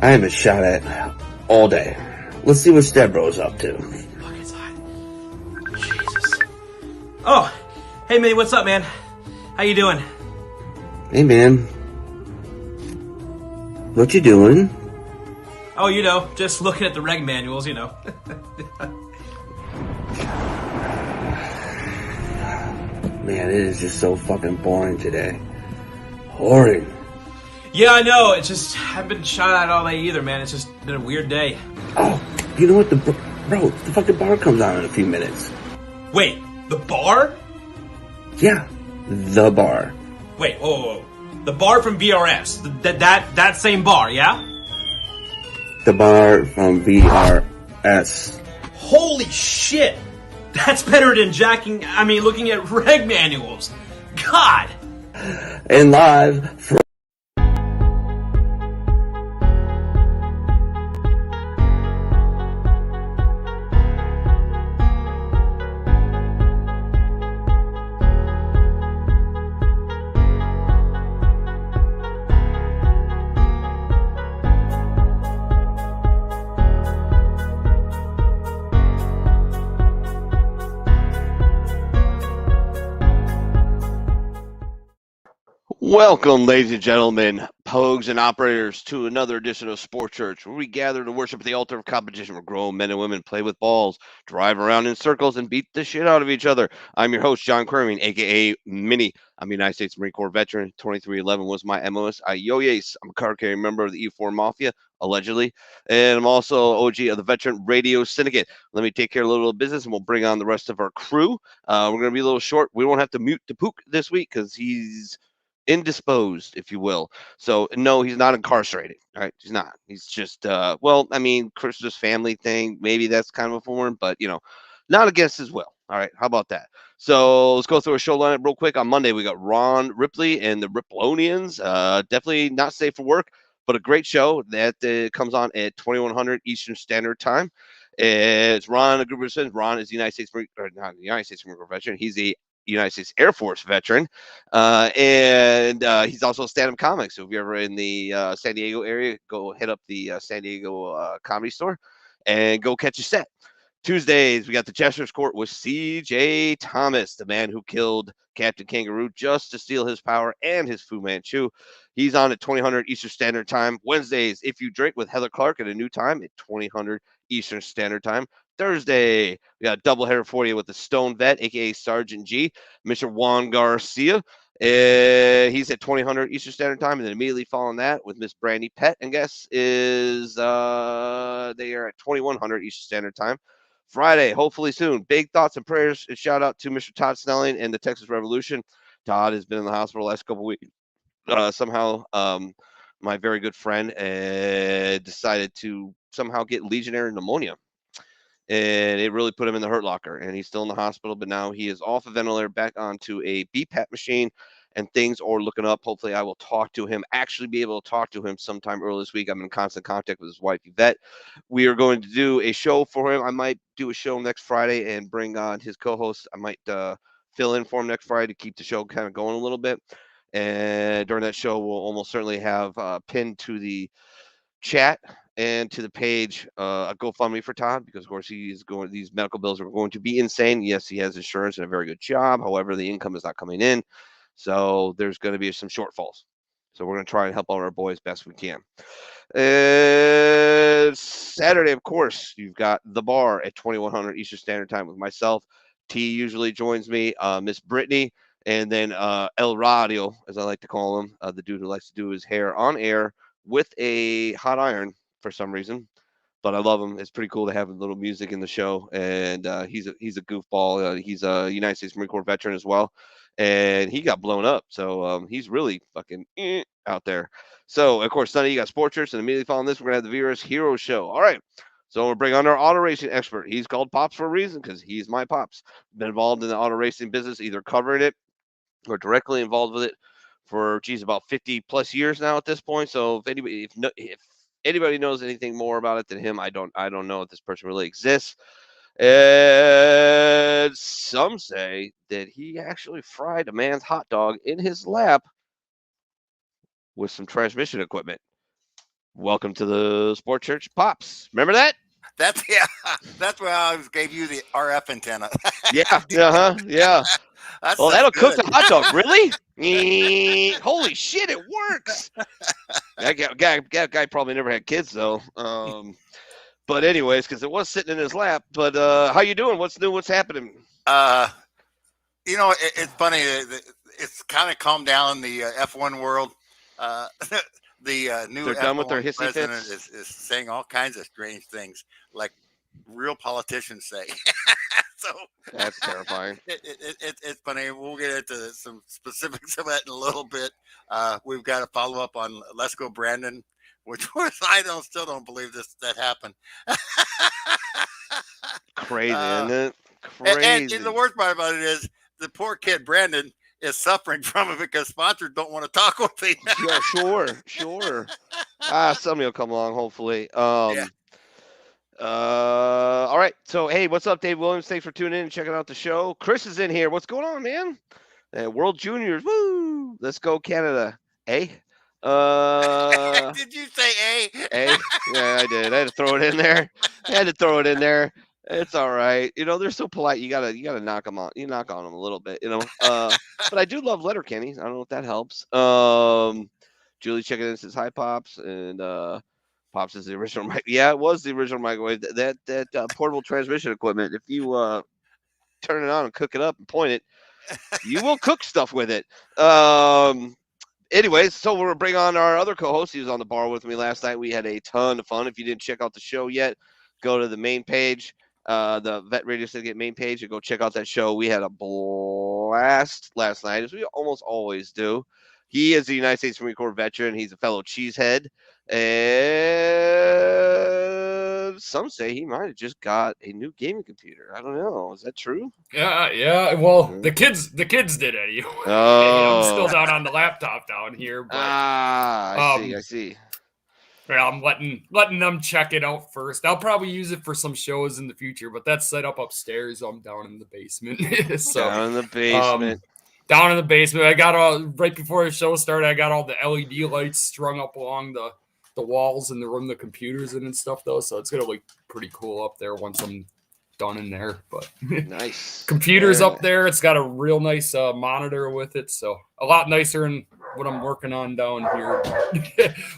I haven't shot at all day. Let's see what Stebro's up to. Fuck, it's hot. Jesus. Oh, hey, Minnie, what's up, man? How you doing? Hey, man. What you doing? Oh, you know, just looking at the reg manuals, you know. Man, it is just so fucking boring today. Boring. Yeah, I know. It's just, I haven't been shot at all day either, man. It's just been a weird day. Oh, you know what? The fucking bar comes on in a few minutes. Wait, the bar? Yeah, the bar. Wait, whoa. The bar from VRS. That same bar, yeah? The bar from VRS. Holy shit! That's better than looking at reg manuals. God! And live from... Welcome, ladies and gentlemen, pogues and operators, to another edition of Sports Church, where we gather to worship at the altar of competition, where grown men and women play with balls, drive around in circles, and beat the shit out of each other. I'm your host, John Querming, a.k.a. Minnie. I'm a United States Marine Corps veteran. 2311 was my MOS. I'm a card carrying member of the E4 Mafia, allegedly, and I'm also OG of the Veteran Radio Syndicate. Let me take care of a little business, and we'll bring on the rest of our crew. We're going to be a little short. We won't have to mute the Pook this week because he's indisposed, if you will. So no, he's not incarcerated. All right, he's not. He's just Christmas family thing. Maybe that's kind of a form, but not against his will. All right, how about that? So let's go through a show lineup real quick. On Monday, we got Ron Ripley and the Riplonians. Definitely not safe for work, but a great show that comes on at 2100 Eastern Standard Time. It's Ron Gruberson. Ron is United States Marine Corps veteran. He's a United States Air Force veteran, and he's also a stand-up comic. So if you're ever in the San Diego area, go hit up the San Diego Comedy Store and go catch a set. Tuesdays, we got the Chester's Court with C.J. Thomas, the man who killed Captain Kangaroo just to steal his power and his Fu Manchu. He's on at 2000 Eastern Standard Time. Wednesdays, If You Drink with Heather Clark at a new time at 2000 Eastern Standard Time. Thursday, we got a doubleheader for you with the Stone Vet, a.k.a. Sergeant G, Mr. Juan Garcia. He's at 2000 Eastern Standard Time, and then immediately following that with Miss Brandy Pett, I guess, is they are at 2100 Eastern Standard Time. Friday, hopefully soon. Big thoughts and prayers. And shout out to Mr. Todd Snelling and the Texas Revolution. Todd has been in the hospital the last couple of weeks. Somehow, my very good friend decided to somehow get Legionnaire pneumonia. And it really put him in the hurt locker. And he's still in the hospital, but now he is off a ventilator, back onto a BPAP machine, and things are looking up. Hopefully I will be able to talk to him sometime early this week. I'm in constant contact with his wife, Yvette. We are going to do a show for him. I might do a show next Friday and bring on his co-host. I might fill in for him next Friday to keep the show kind of going a little bit. And during that show, we'll almost certainly have pinned to the chat and to the page a GoFundMe for Todd, because of course these medical bills are going to be insane. Yes, he has insurance and a very good job. However, the income is not coming in. So there's going to be some shortfalls. So we're going to try and help out our boys best we can. Saturday, of course, you've got the bar at 2100 Eastern Standard Time with myself. T usually joins me, Miss Brittany, and then El Radio, as I like to call him, the dude who likes to do his hair on air with a hot iron for some reason. But I love him. It's pretty cool to have a little music in the show, and he's a goofball. He's a United States Marine Corps veteran as well, and he got blown up, so he's really fucking out there. So of course Sunday you got Sports Church, and immediately following this we're gonna have the VRS Hero Show. All right, so we'll bring on our auto racing expert. He's called Pops for a reason, because he's my pops. Been involved in the auto racing business, either covering it or directly involved with it for about 50 plus years now at this point. So if anybody knows anything more about it than him, I don't know if this person really exists. And some say that he actually fried a man's hot dog in his lap with some transmission equipment. Welcome to the Sport Church Pops. Remember that? That's where I always gave you the RF antenna. Yeah. Yeah. That's Well, that'll cook good. the hot dog. Really? Holy shit, it works. That guy probably never had kids though. But anyways, because it was sitting in his lap. But how you doing? What's new? What's happening? It's funny. It's kind of calmed down in the F1 world. The new They're done with their F1 hissy president fits? is saying all kinds of strange things, like real politicians say. So That's terrifying. It's funny. We'll get into some specifics of that in a little bit. We've got to follow up on Let's Go Brandon, which was still don't believe that happened. Crazy, isn't it? Crazy. And the worst part about it is the poor kid Brandon is suffering from it because sponsors don't want to talk with him. Yeah, sure. Somebody will come along, hopefully. Yeah. All right. So, hey, what's up, Dave Williams? Thanks for tuning in and checking out the show. Chris is in here. What's going on, man? World Juniors. Woo! Let's go, Canada. Hey. Did you say A? Hey. Yeah, I did. I had to throw it in there. It's all right. They're so polite. You gotta knock them on. You knock on them a little bit. But I do love Letterkenny. I don't know if that helps. Julie checking in says hi, Pops, and Pops is the original mic. Yeah, it was the original microwave. That portable transmission equipment. If you turn it on and cook it up and point it, you will cook stuff with it. Anyways, so we'll bring on our other co-host. He was on the bar with me last night. We had a ton of fun. If you didn't check out the show yet, go to the main page, the Vet Radio Syndicate main page, and go check out that show. We had a blast last night, as we almost always do. He is a United States Marine Corps veteran. He's a fellow cheesehead. And some say he might have just got a new gaming computer. I don't know. Is that true? Yeah. Well, the kids did anyway. Oh. I'm still down on the laptop down here. But, I see. Yeah, I'm letting them check it out first. I'll probably use it for some shows in the future, but that's set up upstairs. I'm down in the basement. Down in the basement. Down in the basement. I got right before the show started, I got all the LED lights strung up along the walls in the room the computers in and stuff, though. So it's going to look pretty cool up there once I'm done in there. But nice. Computer's up there. It's got a real nice monitor with it. So a lot nicer than what I'm working on down here.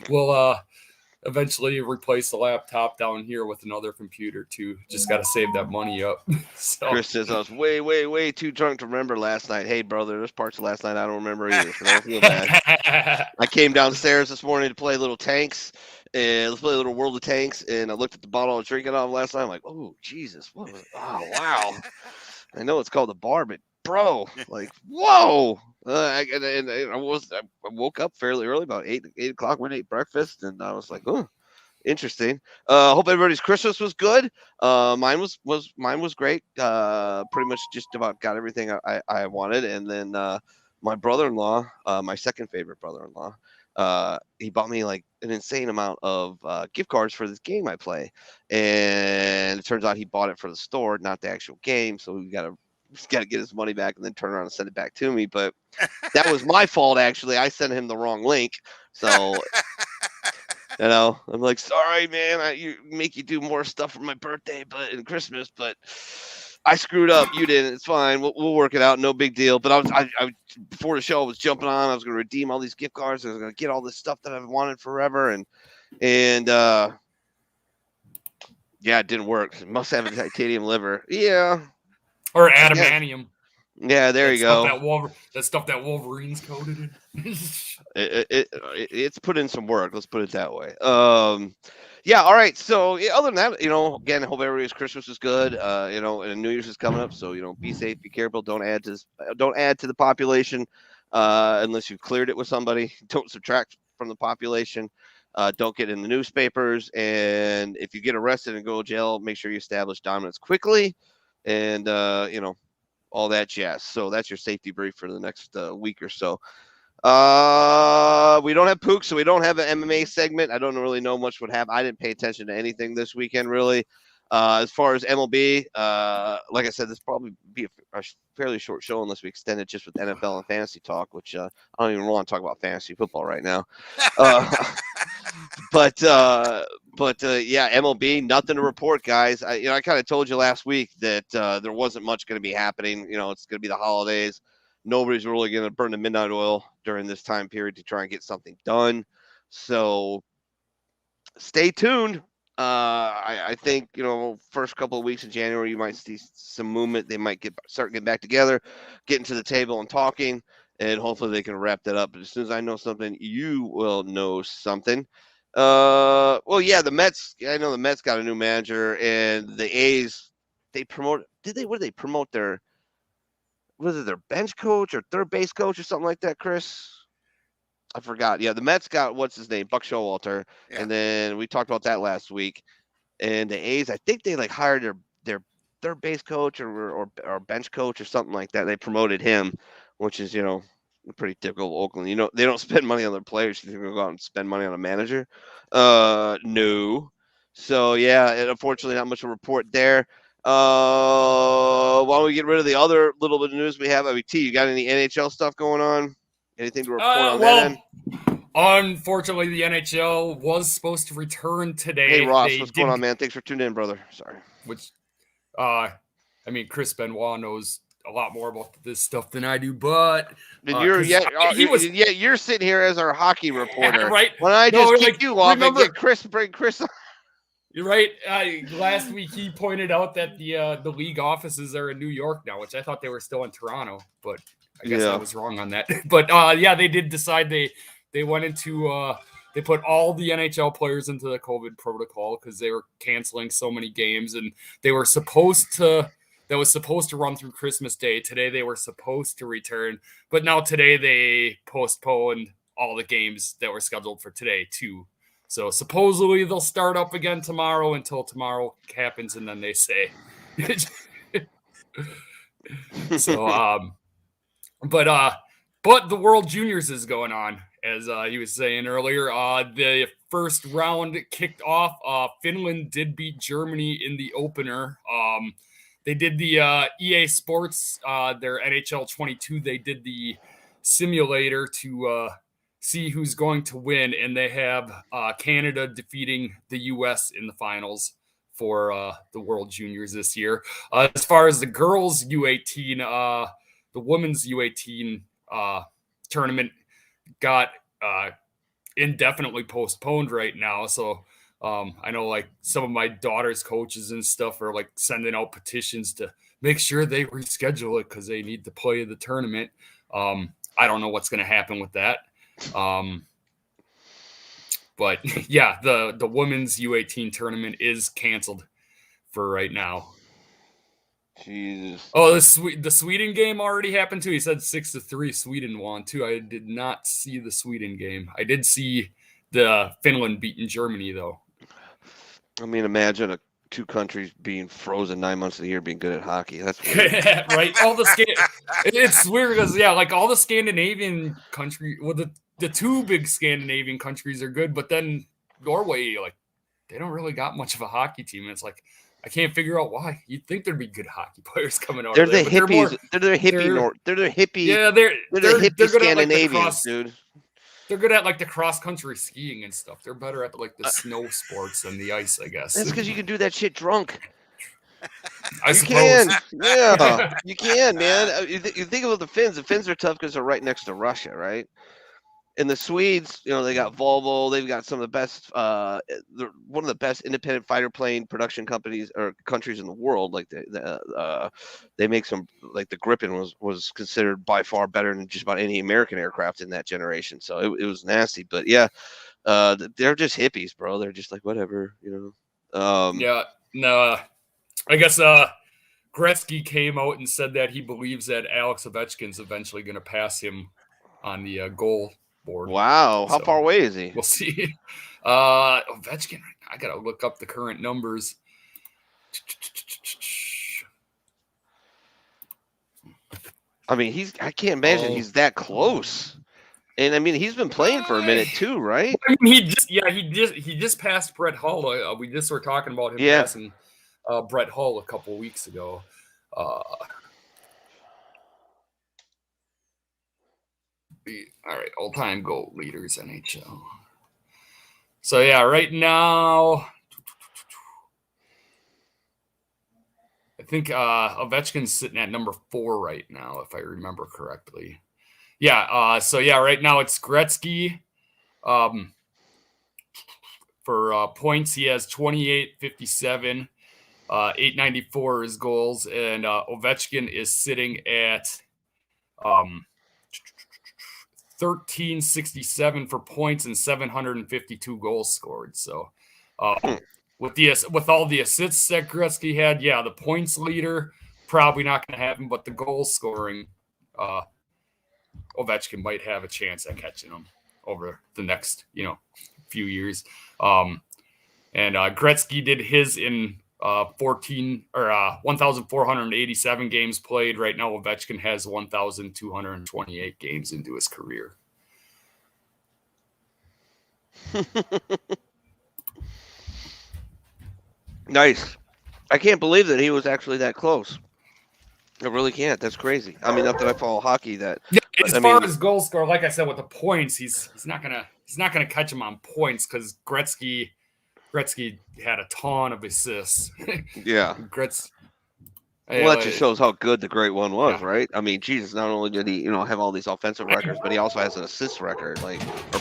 We'll eventually replace the laptop down here with another computer too. Just got to save that money up. So. Chris says I was way too drunk to remember last night. Hey, brother, there's parts of last night I don't remember either, so don't feel bad. I came downstairs this morning to play little tanks, and let's play a little World of Tanks, and I looked at the bottle I was drinking out of last night. I'm like, oh, Jesus. Oh, wow. I know it's called a bar, but bro, like, whoa. I woke up fairly early, about 8 o'clock, went and ate breakfast, and I was like, oh, interesting. Hope everybody's Christmas was good. Mine was great. Pretty much just about got everything I wanted. And then my brother-in-law, my second favorite brother-in-law, he bought me like an insane amount of gift cards for this game I play. And it turns out he bought it for the store, not the actual game. So we got to get his money back and then turn around and send it back to me. But that was my fault, actually. I sent him the wrong link. So, I'm like, sorry, man. You make you do more stuff for my birthday and Christmas, but I screwed up. You didn't. It's fine. We'll work it out. No big deal. But I before the show, I was jumping on. I was going to redeem all these gift cards. I was going to get all this stuff that I've wanted forever. And yeah, it didn't work. It must have a titanium liver. Yeah. Or adamantium. Yeah, there you go. That stuff that Wolverine's coated in. It's put in some work. Let's put it that way. Yeah. All right. So other than that, again, I hope everybody's Christmas is good. And New Year's is coming up. So, be safe, be careful. Don't add to the population unless you've cleared it with somebody. Don't subtract from the population. Don't get in the newspapers. And if you get arrested and go to jail, make sure you establish dominance quickly. And, all that jazz. So that's your safety brief for the next week or so. We don't have Pook, so we don't have an MMA segment. I don't really know much what happened. I didn't pay attention to anything this weekend, really. As far as MLB, like I said, this probably be a fairly short show unless we extend it just with NFL and fantasy talk, which I don't even want to talk about fantasy football right now. But yeah, MLB, nothing to report, guys. I kind of told you last week that there wasn't much going to be happening. It's going to be the holidays. Nobody's really going to burn the midnight oil during this time period to try and get something done. So stay tuned. I think first couple of weeks of January you might see some movement. They might start getting back together, getting to the table and talking, and hopefully they can wrap that up. But as soon as I know something, you will know something. Well, yeah, the Mets. I know the Mets got a new manager, and the A's. They promote. What did they promote their? Was it their bench coach or third base coach or something like that, Chris? I forgot. Yeah, the Mets got what's his name, Buck Showalter, and then we talked about that last week. And the A's, I think they hired their third base coach or bench coach or something like that. They promoted him, which is pretty typical of Oakland. They don't spend money on their players. They're going to go out and spend money on a manager. No. So yeah, and unfortunately, not much to report there. Why don't we get rid of the other little bit of news we have? T, you got any NHL stuff going on? Anything to report on that end? Unfortunately, the NHL was supposed to return today. Hey, Ross, what's going on, man? Thanks for tuning in, brother. Sorry. Chris Benoit knows a lot more about this stuff than I do, but you're sitting here as our hockey reporter, right? When I just kick you off and get bring Chris on. You're right. Last week he pointed out that the league offices are in New York now, which I thought they were still in Toronto, but I guess I was wrong on that. But they did decide they went into they put all the NHL players into the COVID protocol because they were canceling so many games, and they were supposed to run through Christmas Day. Today they were supposed to return, but now today they postponed all the games that were scheduled for today too. So supposedly they'll start up again tomorrow until tomorrow happens, and then they say. So but the World Juniors is going on, as he was saying earlier. The first round kicked off. Finland did beat Germany in the opener. They did the EA Sports, their NHL 22. They did the simulator to see who's going to win, and they have Canada defeating the U.S. in the finals for the World Juniors this year. As far as the girls U18, the women's U18 tournament got indefinitely postponed right now. So I know some of my daughter's coaches and stuff are sending out petitions to make sure they reschedule it because they need to play the tournament. I don't know what's going to happen with that. But yeah, the women's U18 tournament is canceled for right now. Jesus. Oh, the Sweden game already happened too. He said 6-3 Sweden won too. I did not see the Sweden game. I did see the Finland beating Germany though. I mean, imagine two countries being frozen 9 months of the year being good at hockey. That's weird. Right. It's weird because all the Scandinavian countries, the two big Scandinavian countries are good, but then Norway, they don't really got much of a hockey team. It's I can't figure out why. You'd think there'd be good hockey players coming out. They're the hippies. They're the hippie. Yeah, they're hippie Scandinavians, dude. They're good at the cross country skiing and stuff. They're better at the snow sports than the ice, I guess. That's because you can do that shit drunk. I suppose. Can. Yeah, you can, man. You think about the Finns. The Finns are tough because they're right next to Russia, right? And the Swedes, they got Volvo. They've got some of the best, one of the best independent fighter plane production companies or countries in the world. They make some, the Gripen was considered by far better than just about any American aircraft in that generation. So it was nasty, but yeah, they're just hippies, bro. They're just whatever, Yeah, no, I guess Gretzky came out and said that he believes that Alex Ovechkin's eventually going to pass him on the goal board. Wow. How far away is he? We'll see. Ovechkin, I got to look up the current numbers. I mean, I can't imagine he's that close. And I mean, he's been playing for a minute too, right? I mean, he just passed Brett Hull. We just were talking about him passing Brett Hull a couple weeks ago. All right, all-time goal leaders NHL. So yeah, right now, I think Ovechkin's sitting at number 4 right now, if I remember correctly. Yeah. So yeah, right now it's Gretzky. For points, he has 28.57. 894 is goals, and Ovechkin is sitting at 1367 for points and 752 goals scored. So with all the assists that Gretzky had, yeah, the points leader probably not going to happen, but the goal scoring, Ovechkin might have a chance at catching him over the next few years. And Gretzky did his in 1,487 games played. Right now, Ovechkin has 1,228 games into his career. Nice. I can't believe that he was actually that close. I really can't. That's crazy. I mean, not that I follow hockey. As far as goal score, like I said, with the points, he's not gonna catch him on points because Gretzky had a ton of assists. Yeah. Well, that just shows how good the great one was, right? I mean, Jesus, not only did he, have all these offensive records, but he also has an assist record, or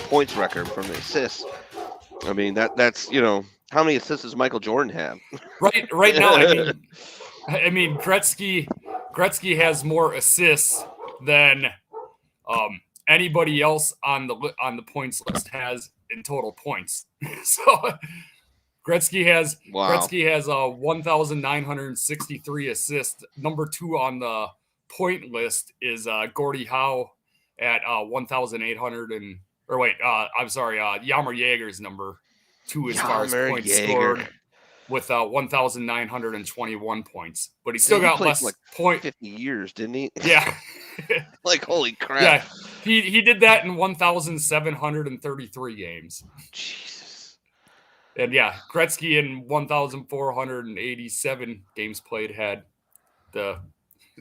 points record from the assists. I mean, that's how many assists does Michael Jordan have? Right now, I mean, Gretzky has more assists than anybody else on the points list has in total points. So Gretzky has 1,963 assists. Number 2 on the point list is Gordie Howe at 1,800 Jaromir Jagr's number 2 as far as points scored with 1,921 points. But he still got less points. 50 years, didn't he? Yeah. Holy crap. Yeah. He did that in 1,733 games. Jesus. And yeah, Gretzky in 1,487 games played had the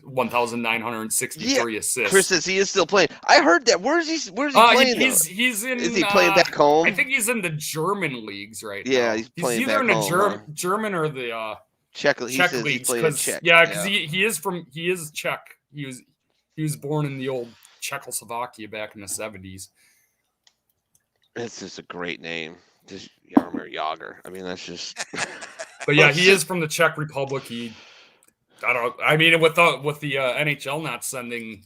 1,963 assists. Chris says he is still playing. I heard that. Where's he playing? He's in. Is he playing back home? I think he's in the German leagues right now. Yeah, he's playing either back in home. German or the Czech leagues. Czech. Yeah, because he is Czech. He was born in the old Czechoslovakia back in the 70s. It's just a great name. Just Jaromir Jagr. I mean, that's just. But yeah, he is from the Czech Republic. With the NHL not sending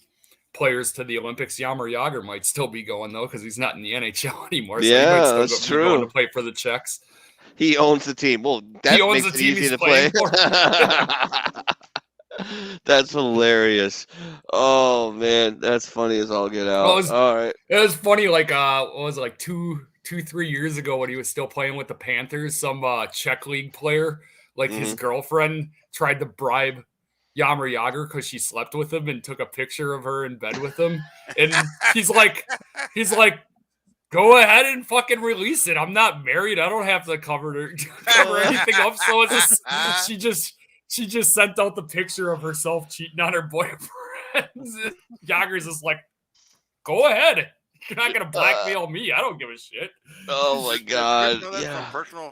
players to the Olympics, Jaromir Jagr might still be going though because he's not in the NHL anymore. So he might still that's true. Going to play for the Czechs. He owns the team. Well, that makes it easy to play. That's hilarious. Oh man, that's funny as all get out. All right. It was funny. What was it, 2-3 years ago when he was still playing with the Panthers? Some Czech league player, his girlfriend, tried to bribe Jaromir Jagr because she slept with him and took a picture of her in bed with him. And he's like, go ahead and fucking release it. I'm not married. I don't have to cover anything up. So she just sent out the picture of herself cheating on her boyfriend. Jagger's just like, go ahead. You're not gonna blackmail me. I don't give a shit. Oh my god! You know that from personal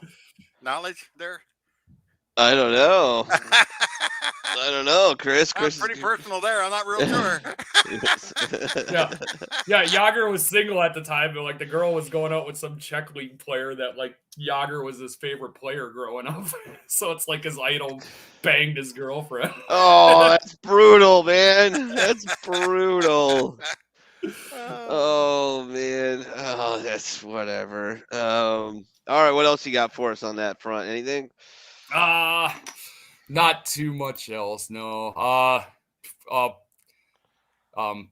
knowledge there. I don't know. Chris. That's pretty personal there. I'm not real sure. Yeah. Jagr was single at the time, but the girl was going out with some Czech league player that Jagr was his favorite player growing up. So it's like his idol banged his girlfriend. Oh, that's brutal, man. That's brutal. Oh man. Oh, that's whatever. All right, what else you got for us on that front? Anything? Not too much else, no.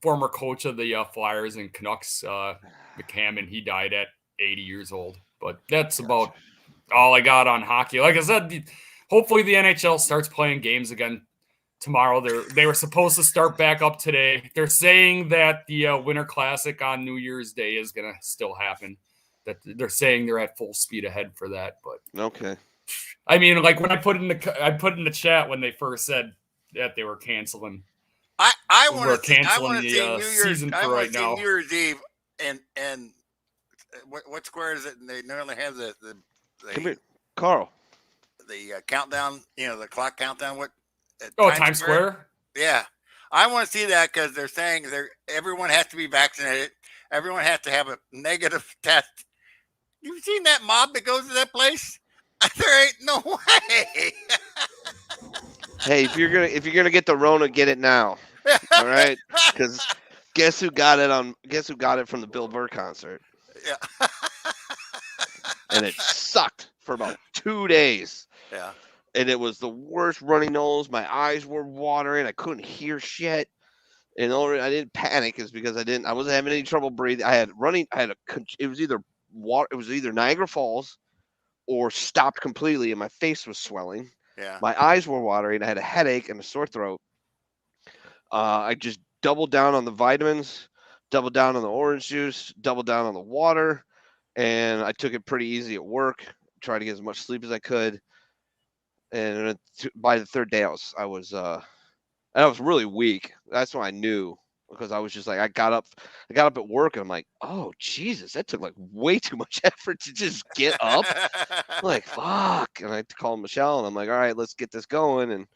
Former coach of the Flyers and Canucks, McCammon, he died at 80 years old. But that's about all I got on hockey. Like I said, hopefully the NHL starts playing games again tomorrow. They were supposed to start back up today. They're saying that the Winter Classic on New Year's Day is going to still happen. That they're saying they're at full speed ahead for that. But okay. I mean, when I put in the chat when they first said that they were canceling. I want to see the season for right now. New Year's Eve and what square is it? And they normally have the Come here, Carl. the countdown. The clock countdown. What? Times Square. Yeah, I want to see that because they're saying everyone has to be vaccinated. Everyone has to have a negative test. You've seen that mob that goes to that place? There ain't no way. Hey, if you're gonna get the Rona, get it now. All right, because guess who got it from the Bill Burr concert? Yeah. And it sucked for about 2 days. Yeah. And it was the worst runny nose. My eyes were watering. I couldn't hear shit. And the only reason I didn't panic is because I wasn't having any trouble breathing. It was either Niagara Falls or stopped completely, and my face was swelling. Yeah. My eyes were watering. I had a headache and a sore throat. I just doubled down on the vitamins, doubled down on the orange juice, doubled down on the water, and I took it pretty easy at work. Tried to get as much sleep as I could. And by the third day, I was really weak. That's when I knew, because I was just like, I got up at work and I'm like, oh Jesus, that took like way too much effort to just get up. I'm like, fuck. And I called Michelle and I'm like, all right, let's get this going.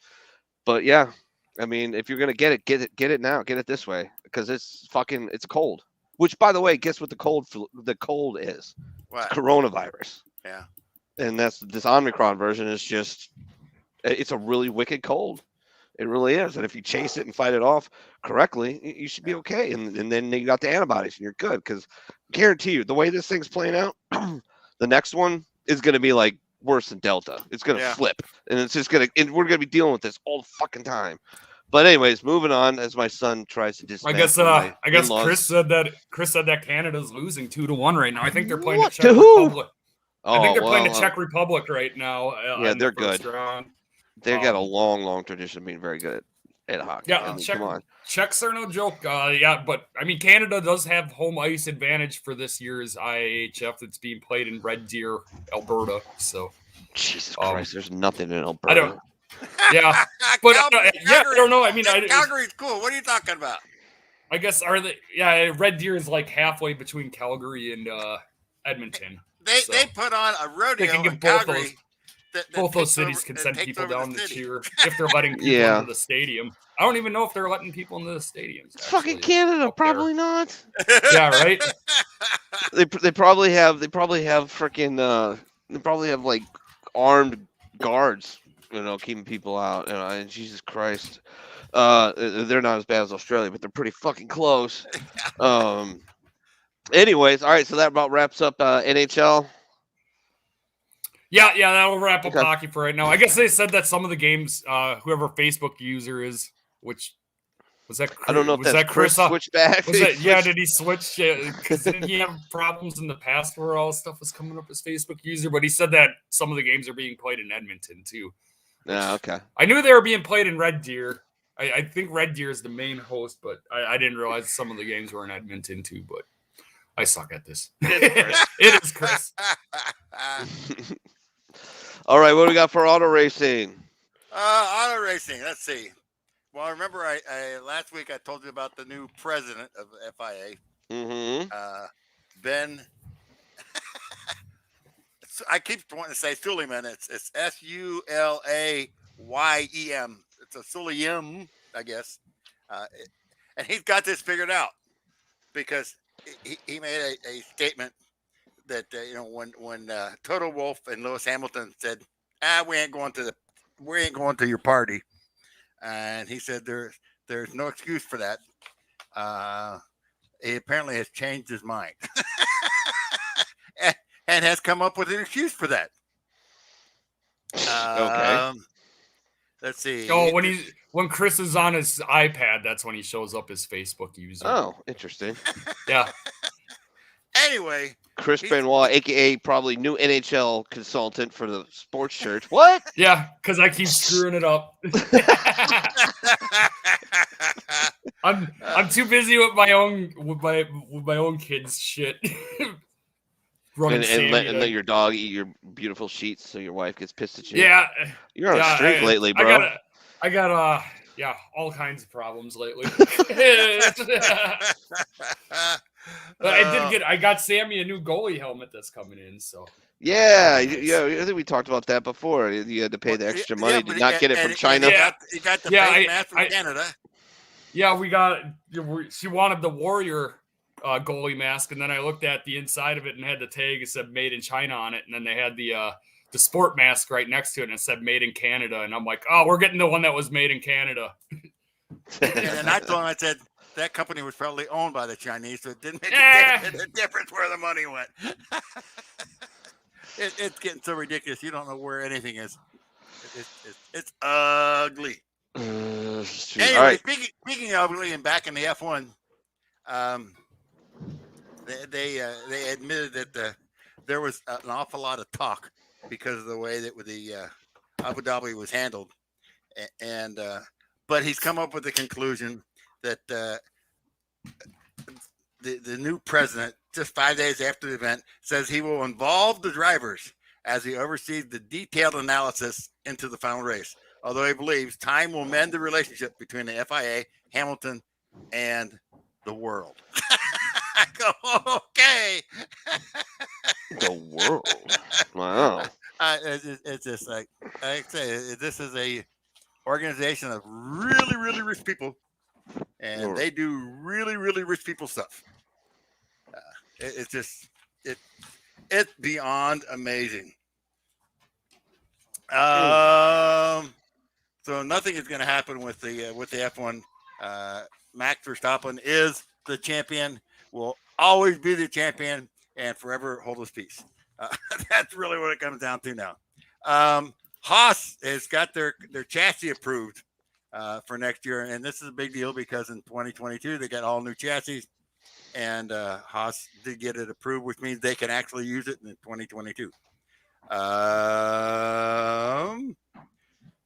But yeah, I mean, if you're gonna get it now. Get it this way, because it's cold. Which, by the way, guess what the cold is? What? Coronavirus. Yeah. And that's this Omicron version is just, it's a really wicked cold. It really is. And if you chase it and fight it off correctly, you should be okay. And then you got the antibodies and you're good. Because guarantee you, the way this thing's playing out, the next one is going to be like worse than Delta. It's going to flip. And it's just going to, and we're going to be dealing with this all the fucking time. But anyways, moving on as my son tries to dismantle. I guess Chris said that Canada's losing 2-1 right now. I think they're playing the Czech Republic. Oh, I think they're playing the Czech Republic right now. Yeah, they're good. Round. They got a long tradition of being very good at hockey. Yeah, I mean, Czech, come on. Czechs are no joke. But I mean, Canada does have home ice advantage for this year's IIHF that's being played in Red Deer, Alberta. So, Jesus Christ, there's nothing in Alberta. I don't. Yeah, but I don't know. I mean, Calgary's cool. What are you talking about? I guess Red Deer is like halfway between Calgary and Edmonton. They put on a rodeo. They can in get Calgary. Both those cities can send people down to cheer if they're letting people into the stadium. I don't even know if they're letting people into the stadiums. It's fucking Canada, probably not. Yeah, right. They probably have freaking they probably have like armed guards, keeping people out. And Jesus Christ, they're not as bad as Australia, but they're pretty fucking close. Anyways, all right, so that about wraps up NHL. Yeah, that'll wrap up hockey for right now. I guess they said that some of the games, whoever Facebook user is, which was that? I don't know if that's Chris switched back. Did he switch? Because didn't he have problems in the past where all stuff was coming up as Facebook user? But he said that some of the games are being played in Edmonton too. Yeah, okay. I knew they were being played in Red Deer. I think Red Deer is the main host, but I didn't realize some of the games were in Edmonton too. But I suck at this. It is Chris. All right, what do we got for auto racing? Auto racing. Let's see. Well, remember, I last week I told you about the new president of FIA, Ben. I keep wanting to say Suleiman. It's Sulayem. It's a Sulayem, I guess. And he's got this figured out because he made a statement that when Toto Wolff and Lewis Hamilton said, we ain't going to your party, and he said there's no excuse for that. He apparently has changed his mind and has come up with an excuse for that. Okay. Let's see. Oh, when Chris is on his iPad, that's when he shows up as Facebook user. Oh, interesting. Yeah. Anyway, Chris Benoit, aka probably new NHL consultant for the sports church. What? Yeah, because I keep screwing it up. I'm too busy with my own kids shit. and let your dog eat your beautiful sheets so your wife gets pissed at you. Yeah, you're on a streak lately, bro. I got all kinds of problems lately. But I got Sammy a new goalie helmet that's coming in. So Yeah. I think we talked about that before. You had to pay the extra money to not get it from China. You got the face mask from Canada. Yeah, she wanted the Warrior goalie mask, and then I looked at the inside of it and had the tag. It said "Made in China" on it, and then they had the sport mask right next to it, and it said "Made in Canada." And I'm like, oh, we're getting the one that was made in Canada. And then I told him, I said that company was probably owned by the Chinese, so it didn't make a difference where the money went. It's getting so ridiculous. You don't know where anything is. It's ugly. Anyway, right. speaking of ugly and back in the F1, they admitted that there was an awful lot of talk because of the way that the Abu Dhabi was handled, and but he's come up with the conclusion that the new president, just 5 days after the event, says he will involve the drivers as he oversees the detailed analysis into the final race. Although he believes time will mend the relationship between the FIA, Hamilton, and the world. I go, okay. The world. Wow. It's just like I say, this is a organization of really, really rich people, and they do really, really rich people stuff. It's beyond amazing. So nothing is going to happen with the F1. Max Verstappen is the champion, will always be the champion, and forever hold his peace. That's really what it comes down to now. Haas has got their chassis approved for next year, and this is a big deal because in 2022 they got all new chassis, and Haas did get it approved, which means they can actually use it in 2022.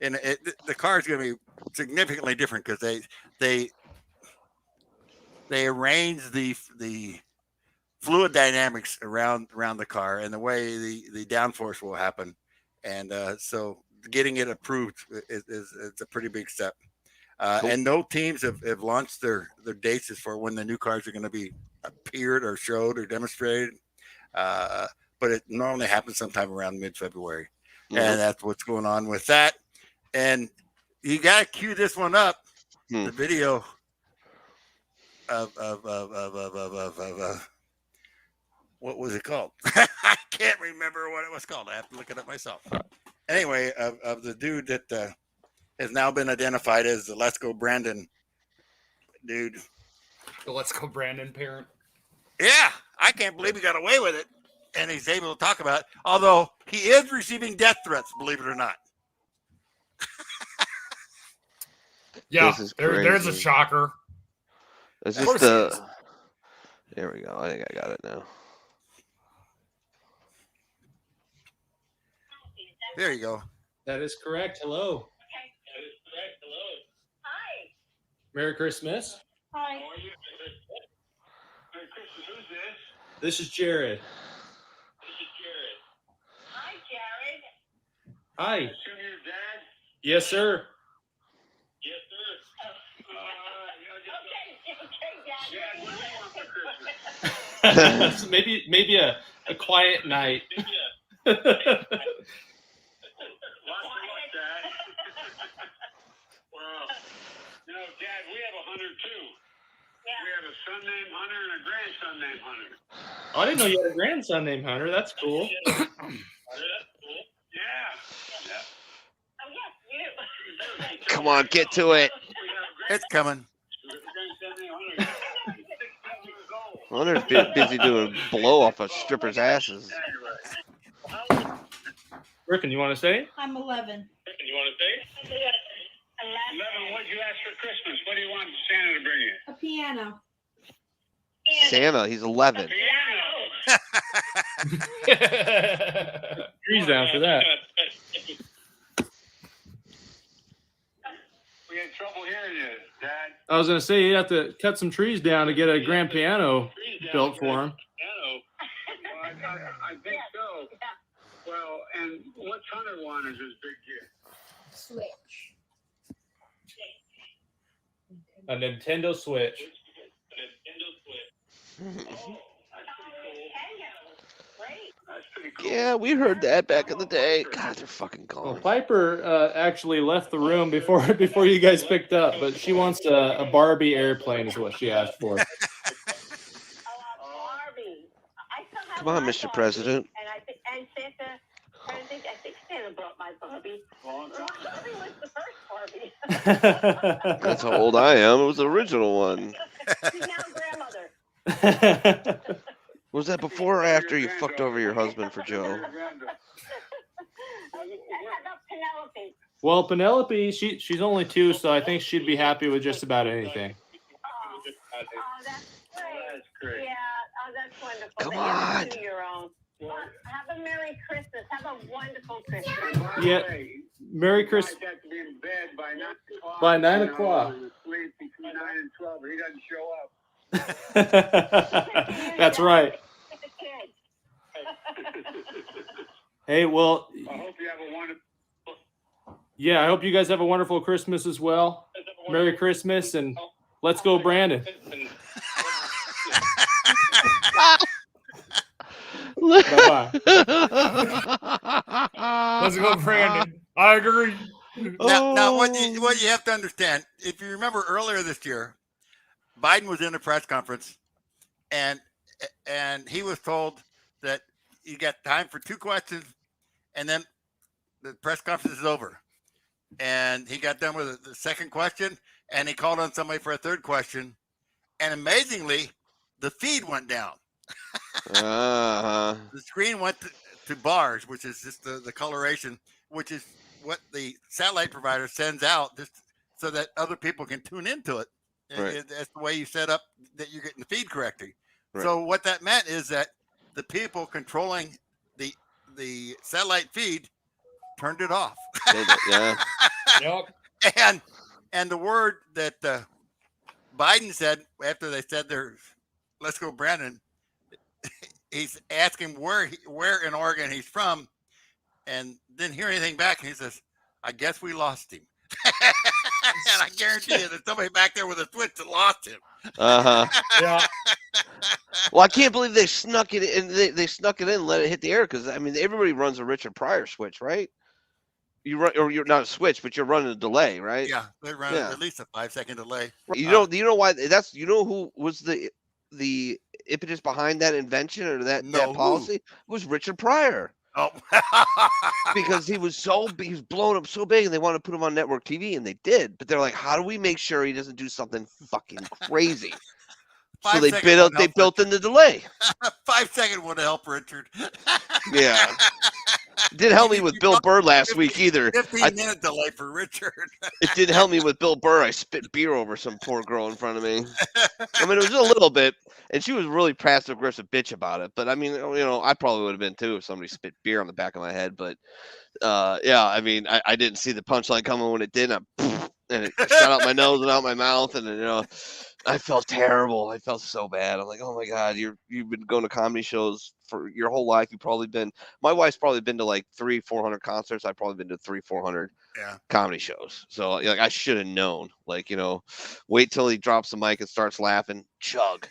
And the car is going to be significantly different because they arrange the fluid dynamics around the car and the way the downforce will happen, and so getting it approved is a pretty big step. Cool. And no teams have launched their dates as for when the new cars are going to be appeared or showed or demonstrated, but it normally happens sometime around mid-February. Mm-hmm. And that's what's going on with that. And you got to cue this one up, the video of what was it called? I can't remember what it was called. I have to look it up myself. Anyway, of the dude that has now been identified as the Let's Go Brandon dude. The Let's Go Brandon parent. Yeah, I can't believe he got away with it, and he's able to talk about it. Although he is receiving death threats, believe it or not. Yeah, there's a shocker. Is this the? There we go. I think I got it now. There you go. That is correct. Hello. Hi. Merry Christmas. Hi. How are you? Merry Christmas. Who's this? This is Jared. Hi, Jared. Hi. Assume your dad? Yes, sir. Yes, sir. Okay, Dad. Dad, what do you want for Christmas? So maybe a quiet night. Lots of luck, Dad. Well, Dad, we have a hunter too. Yeah. We have a son named Hunter and a grandson named Hunter. Oh, I didn't know you had a grandson named Hunter. That's cool. That's cool. Yeah. Oh, yes, you. Come on, get to it. It's coming. Hunter's busy doing blow off of strippers' asses. Rickon, you want to say? I'm 11. You want to say? 11, what'd you ask for Christmas? What do you want Santa to bring you? A piano. Santa, he's 11. Trees down for that. We had trouble hearing you, Dad. I was gonna say you have to cut some trees down to get a grand piano built for him. Well, I think so. Well, and what's Hunter want as his big gift? Switch. A Nintendo Switch. Yeah, we heard that back in the day. God, they're fucking Well, gone. Piper actually left the room before you guys picked up, but she wants a Barbie airplane is what she asked for. Oh, Barbie. I still have Come on, my Mr. Barbie, President. And Santa, I think Santa brought my Barbie. Barbie was the first Barbie. That's how old I am. It was the original one. She's now grandmother. Was that before or after you fucked over your husband for Joe? How about Penelope? Well, Penelope, she's only 2, so I think she'd be happy with just about anything. Oh, that's great. That's great. Yeah, that's wonderful. Come That you have on. to do your own. Well, have a Merry Christmas. Have a wonderful Christmas. Yeah. Merry Christmas. Guys have to be in bed by 9 o'clock. By 9 You know, o'clock. Sleep between 9 and 12. He doesn't show up. That's right. With the kids. Hey, well, I hope you have a wonderful. yeah, I hope you guys have a wonderful Christmas as well. Merry Christmas, and let's go, Brandon. Bye-bye. Let's go, Brandon. I agree. Now what you have to understand, if you remember earlier this year, Biden was in a press conference, and he was told that you got time for 2 questions, and then the press conference is over. And he got done with the second question, and he called on somebody for a third question, and amazingly, the feed went down. Uh-huh. The screen went to bars, which is just the coloration, which is what the satellite provider sends out just so that other people can tune into it. Right. That's the way you set up that you're getting the feed correctly. Right. So what that meant is that the people controlling the satellite feed turned it off. Yeah. Yep. And the word that Biden said after they said their "Let's go, Brandon," he's asking where in Oregon he's from, and didn't hear anything back. And he says, "I guess we lost him." And I guarantee you, there's somebody back there with a switch that lost him. Uh-huh. Yeah. Well, I can't believe they snuck it in. They snuck it in and let it hit the air because, I mean, everybody runs a Richard Pryor switch, right? You run, or you're not a switch, but you're running a delay, right? Yeah, they run Yeah. at least a 5-second delay. You know why that's, you know who was the impetus behind that invention or that No, policy? It was Richard Pryor. Oh, Because he was blown up so big and they wanted to put him on network TV, and they did. But they're like, how do we make sure he doesn't do something fucking crazy? So 5 they seconds would help built in the delay. 5 seconds would help Richard. Yeah. Didn't help me with Bill Burr last week either. 15-minute delay for Richard. It didn't help me with Bill Burr. I spit beer over some poor girl in front of me. I mean, it was just a little bit, and she was really passive aggressive bitch about it. But I mean, you know, I probably would have been too if somebody spit beer on the back of my head. But yeah, I mean, I didn't see the punchline coming when it did, and it shot out my nose and out my mouth, and you know, I felt terrible. I felt so bad. I'm like, oh my God, you've been going to comedy shows for your whole life. You've probably been. My wife's probably been to like 300-400 concerts. I've probably been to 300-400 comedy shows. So like, I should have known. Like, you know, wait till he drops the mic and starts laughing, chug.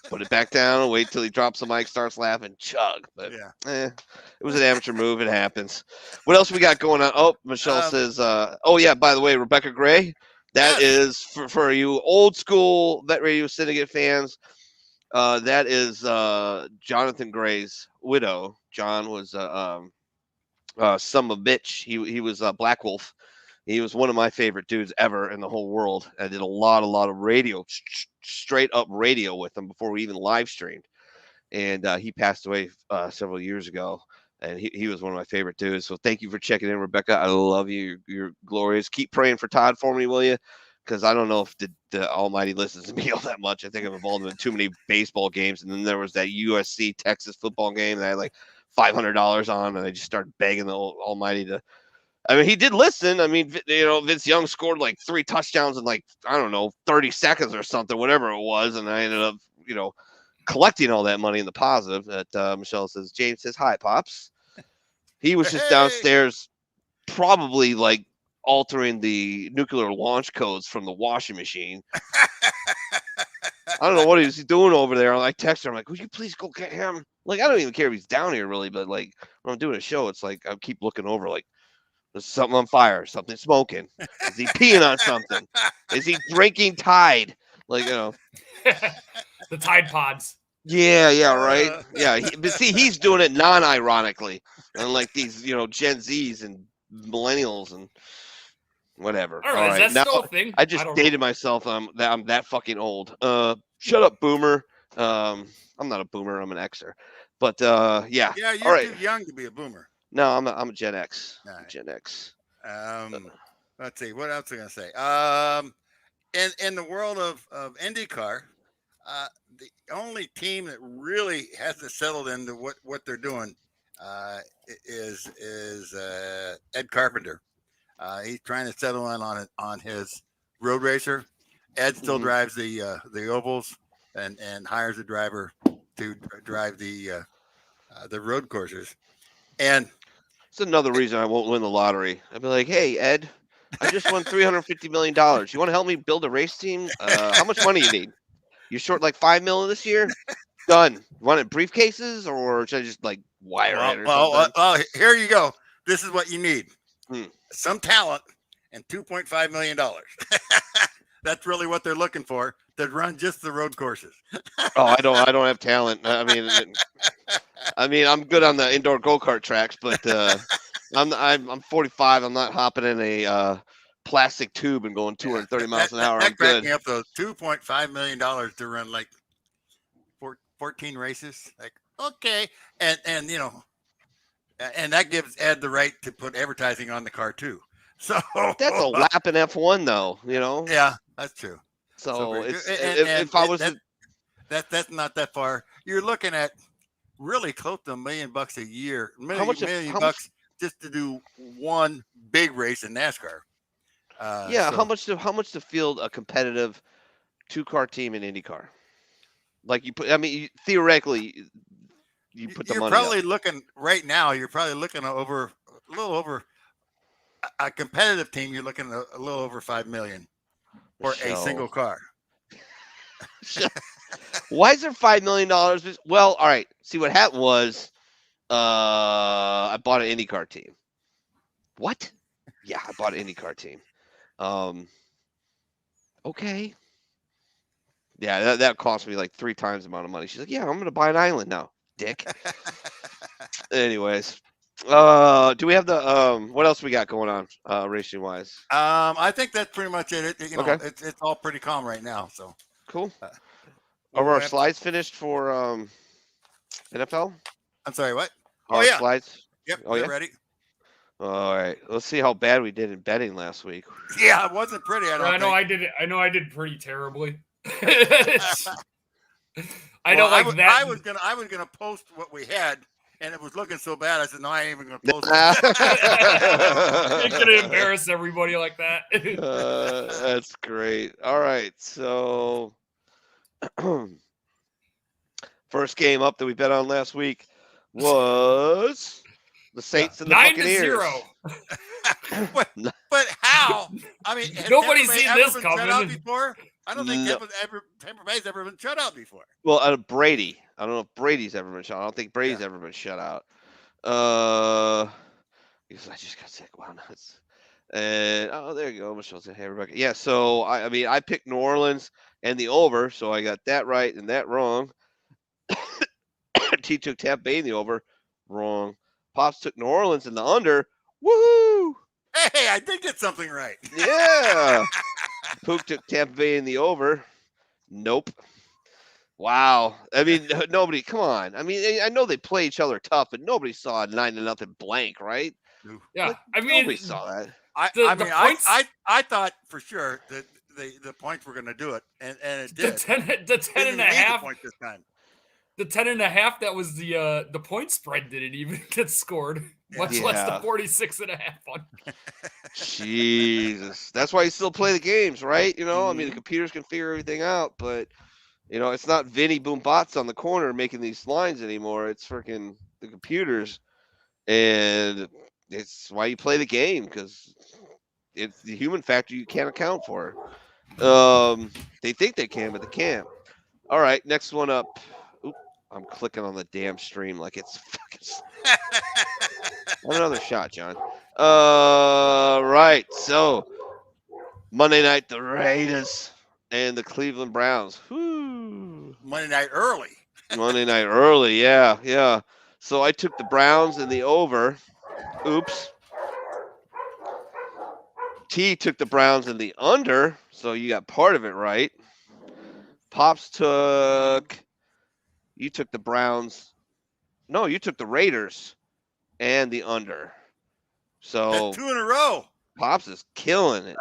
Put it back down. Wait till he drops the mic, starts laughing, chug. But it was an amateur move. It happens. What else we got going on? Oh, Michelle says, oh yeah, by the way, Rebecca Gray. That is for you old school Vet Radio Syndicate fans. That is Jonathan Gray's widow. John was some of bitch. He was Black Wolf. He was one of my favorite dudes ever in the whole world. I did a lot of radio, straight up radio with him before we even live streamed. And he passed away several years ago. And he was one of my favorite dudes. So thank you for checking in, Rebecca. I love you. You're glorious. Keep praying for Todd for me, will you? Because I don't know if the Almighty listens to me all that much. I think I'm involved in too many baseball games. And then there was that USC Texas football game that I had like $500 on, and I just started begging the Almighty to. I mean, he did listen. I mean, you know, Vince Young scored like 3 touchdowns in like, I don't know, 30 seconds or something, whatever it was. And I ended up, you know, collecting all that money in the positive. That Michelle says, James says, hi, Pops. He was just downstairs, probably like altering the nuclear launch codes from the washing machine. I don't know what he's doing over there. I text her. I'm like, would you please go get him? Like, I don't even care if he's down here really, but like, when I'm doing a show, it's like I keep looking over, like there's something on fire, something smoking. Is he peeing on something? Is he drinking Tide? Like, The Tide Pods. Yeah, right. Yeah, but see, he's doing it non-ironically, unlike these, Gen Zs and millennials and whatever. All right, is that now still a thing? I just dated myself. I'm that fucking old. Shut up, boomer. I'm not a boomer. I'm an Xer. But yeah. Yeah, All you're right. too young to be a boomer. No, I'm a Gen X. All right. Gen X. Let's see. What else am I gonna say? In the world of IndyCar, the only team that really hasn't settled into what they're doing is Ed Carpenter. He's trying to settle in on his road racer. Ed still drives the ovals and hires a driver to drive the road courses. And it's another reason I won't win the lottery. I'd be like, hey, Ed, I just won $350 million. You want to help me build a race team? How much money you need? You short like $5 million this year? Done. Want it briefcases, or should I just like wire it or something? Well, here you go. This is what you need: some talent and $2.5 million. That's really what they're looking for to run just the road courses. I don't have talent. I mean, I'm good on the indoor go-kart tracks, but I'm 45. I'm not hopping in a plastic tube and going 230 miles an hour. That I'm good. Me up those $2.5 million to run like 14 races. Like, okay, and and that gives Ed the right to put advertising on the car too. So that's a lap in F1, though. Yeah, that's true. So if I was that's not that far. You're looking at really close to $1 million a year. $1 million just to do one big race in NASCAR. How much to field a competitive 2-car team in IndyCar? Like theoretically, you put the money. You're probably looking right now. You're probably looking a little over a competitive team. You're looking at a little over $5 million for a single car. Why is there $5 million? Well, all right. See, what happened was I bought an IndyCar team. What? Yeah, I bought an IndyCar team. Okay. Yeah, that cost me like 3 times the amount of money. She's like, yeah, I'm going to buy an island now, dick. Anyways, do we have the what else we got going on racing wise? I think that's pretty much it. Okay. It's all pretty calm right now. So cool. Are our slides finished for NFL? I'm sorry, what? Slides? Yep, they're ready. All right. Let's see how bad we did in betting last week. Yeah, it wasn't pretty. I know I did pretty terribly. I was gonna post what we had, and it was looking so bad. I said, no, I ain't even gonna post it. You're gonna embarrass everybody like that. That's great. All right, so first game up that we bet on last week was the Saints and the Buccaneers. 9-0. But how? I mean, nobody's seen this coming before. I don't think Tampa Bay's ever been shut out before. Well, Brady. I don't know if Brady's ever been shut out. I don't think Brady's ever been shut out. Because I just got sick. Wow, nuts. And there you go. Michelle's in. Hey, Rebecca. Yeah. So I picked New Orleans and the over, so I got that right and that wrong. T took Tampa Bay in the over, wrong. Pops took New Orleans in the under. Woohoo! Hey, I did get something right. Yeah. Pook took Tampa Bay in the over. Nope. Wow. I mean, nobody. Come on. I mean, I know they play each other tough, but nobody saw a 9-0 blank, right? Yeah. Nobody saw that. I thought for sure that the points were going to do it, and it did. The 10.5 point this time. The 10.5 that was the point spread didn't even get scored, much less the 46.5 one. Jesus, that's why you still play the games, right? I mean, the computers can figure everything out, but it's not Vinny Boombots on the corner making these lines anymore. It's freaking the computers, and it's why you play the game, because it's the human factor you can't account for. They think they can, but they can't. All right, next one up. I'm clicking on the damn stream like it's fucking. Have another shot, John. Right. So Monday night, the Raiders and the Cleveland Browns. Whoo. Monday night early. Monday night early, yeah. So I took the Browns in the over. Oops. T took the Browns in the under, so you got part of it right. Pops you took the Browns. No, you took the Raiders and the under. So That's 2 in a row. Pops is killing it.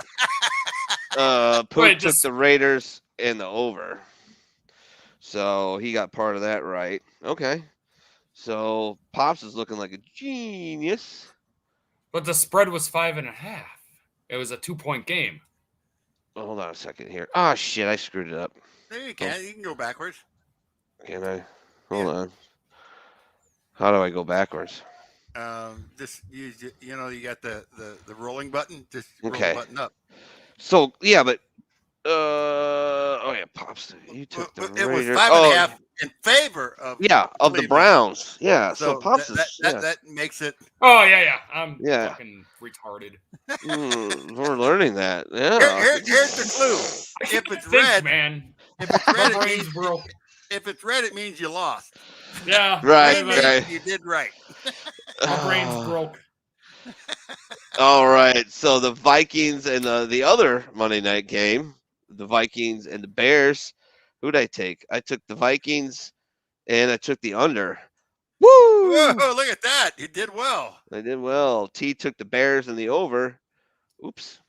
Poop took the Raiders and the over. So he got part of that right. Okay. So Pops is looking like a genius. But the spread was 5.5. It was a 2-point game. Oh, hold on a second here. Oh, shit. I screwed it up. There you can. You can go backwards. Can I? Hold on. How do I go backwards? Just use, you got the rolling button. Just roll Okay. the button up. So, yeah, but Pops, you took the It was Raiders. 5.5 in favor of of the Browns. Yeah, so Pops that makes it. Oh yeah. I'm fucking retarded. We're learning that. Yeah. Here's the clue. If it's red, man. If it's red, My brain's broke. If it's red, it means you lost. Yeah. Right. You did right. My brain's broke. All right. So the Vikings and the other Monday night game, the Vikings and the Bears. Who'd I take? I took the Vikings and I took the under. Woo! Whoa, look at that. You did well. I did well. T took the Bears and the over. Oops.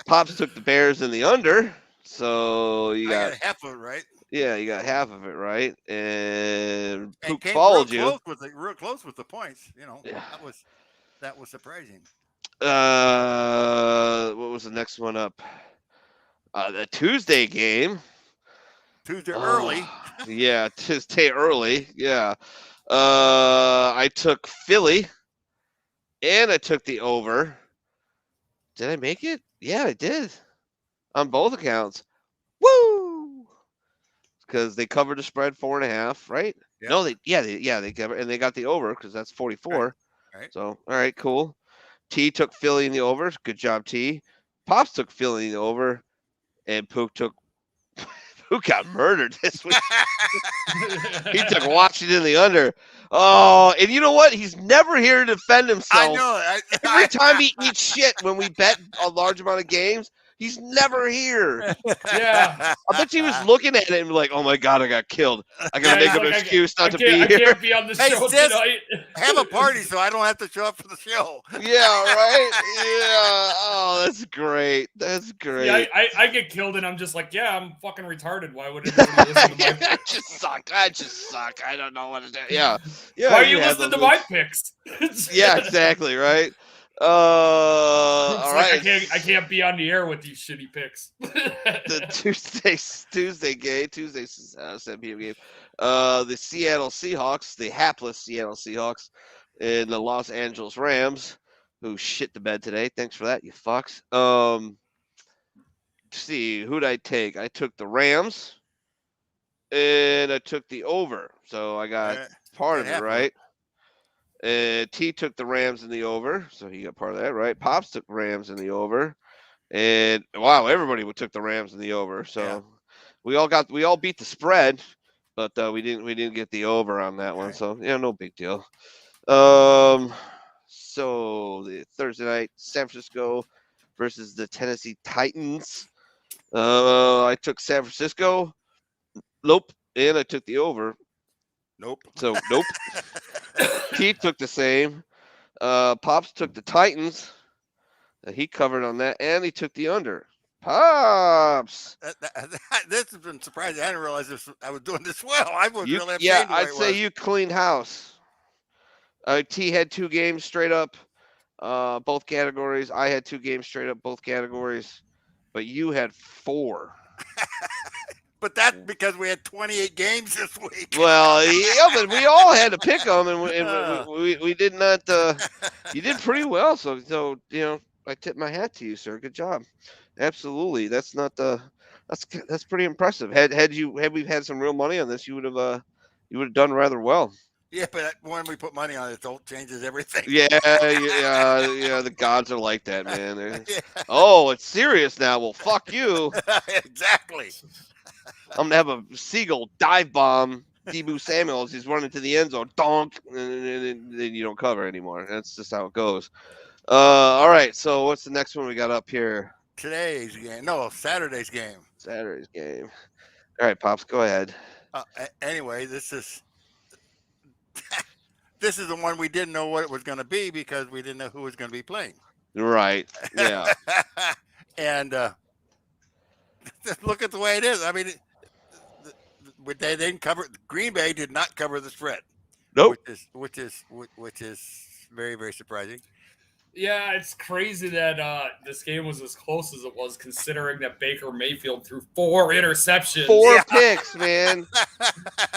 Pops took the Bears and the under. So you got half of it right. Yeah, you got half of it right. And Poop followed you. Real close with the points. Yeah. That was surprising. What was the next one up? The Tuesday game. Tuesday early. Yeah, Tuesday early. Yeah. I took Philly and I took the over. Did I make it? Yeah, I did. On both accounts. Woo! Because they covered the spread 4.5, right? Yeah. No, they covered, and they got the over because that's 44. Right. So, all right, cool. T took Philly in the over. Good job, T. Pops took Philly in the over, and Pook got murdered this week. He took Washington in the under. Oh, and you know what? He's never here to defend himself. I know. Every time he eats shit when we bet a large amount of games, he's never here. Yeah. I bet he was looking at it and like, oh my God, I got killed. I got to make an excuse not to be here. I can't be on the show tonight. Have a party so I don't have to show up for the show. Yeah, right? Yeah. Oh, that's great. That's great. Yeah, I get killed and I'm just like, yeah, I'm fucking retarded. Why would anybody listen to my picks? I just suck. I don't know what to do. Yeah. Why are you listening to my picks? Yeah, exactly, right? All right. I can't be on the air with these shitty picks. The Tuesday game, 7 p.m. game. The Seattle Seahawks, the hapless Seattle Seahawks, and the Los Angeles Rams, who shit the bed today. Thanks for that, you fucks. See, who'd I take? I took the Rams, and I took the over. So I got part of it right. T took the Rams in the over, so he got part of that right. Pops took Rams in the over, and wow, everybody took the Rams in the over. So we all beat the spread, but we didn't get the over on that one. So yeah, no big deal. So the Thursday night, San Francisco versus the Tennessee Titans. I took San Francisco. Nope, and I took the over. Nope. So nope. Keith took the same. Pops took the Titans. He covered on that, and he took the under. Pops. This has been surprising. I didn't realize I was doing this well. I would really have yeah, I'd say you cleaned house. T had 2 games straight up, both categories. I had 2 games straight up, both categories. But you had 4. But that's because we had 28 games this week. Well, yeah, but we all had to pick them, and we did not. You did pretty well, so I tip my hat to you, sir. Good job. Absolutely, that's not That's pretty impressive. Had we had some real money on this, you would have done rather well. Yeah, but when we put money on it, it changes everything. Yeah. The gods are like that, man. Oh, it's serious now. Well, fuck you. Exactly. I'm gonna have a seagull dive bomb Debo Samuel as he's running to the end zone, donk, and then you don't cover anymore. That's just how it goes. All right. So what's the next one we got up here? Today's game. No, Saturday's game. Saturday's game. All right, Pops, go ahead. Anyway, this is the one we didn't know what it was going to be because we didn't know who was going to be playing. Right. Yeah. And look at the way it is. I mean, they didn't cover. Green Bay did not cover the spread. Nope. Which is very, very surprising. Yeah, it's crazy that this game was as close as it was, considering that Baker Mayfield threw 4 interceptions. 4 picks, man.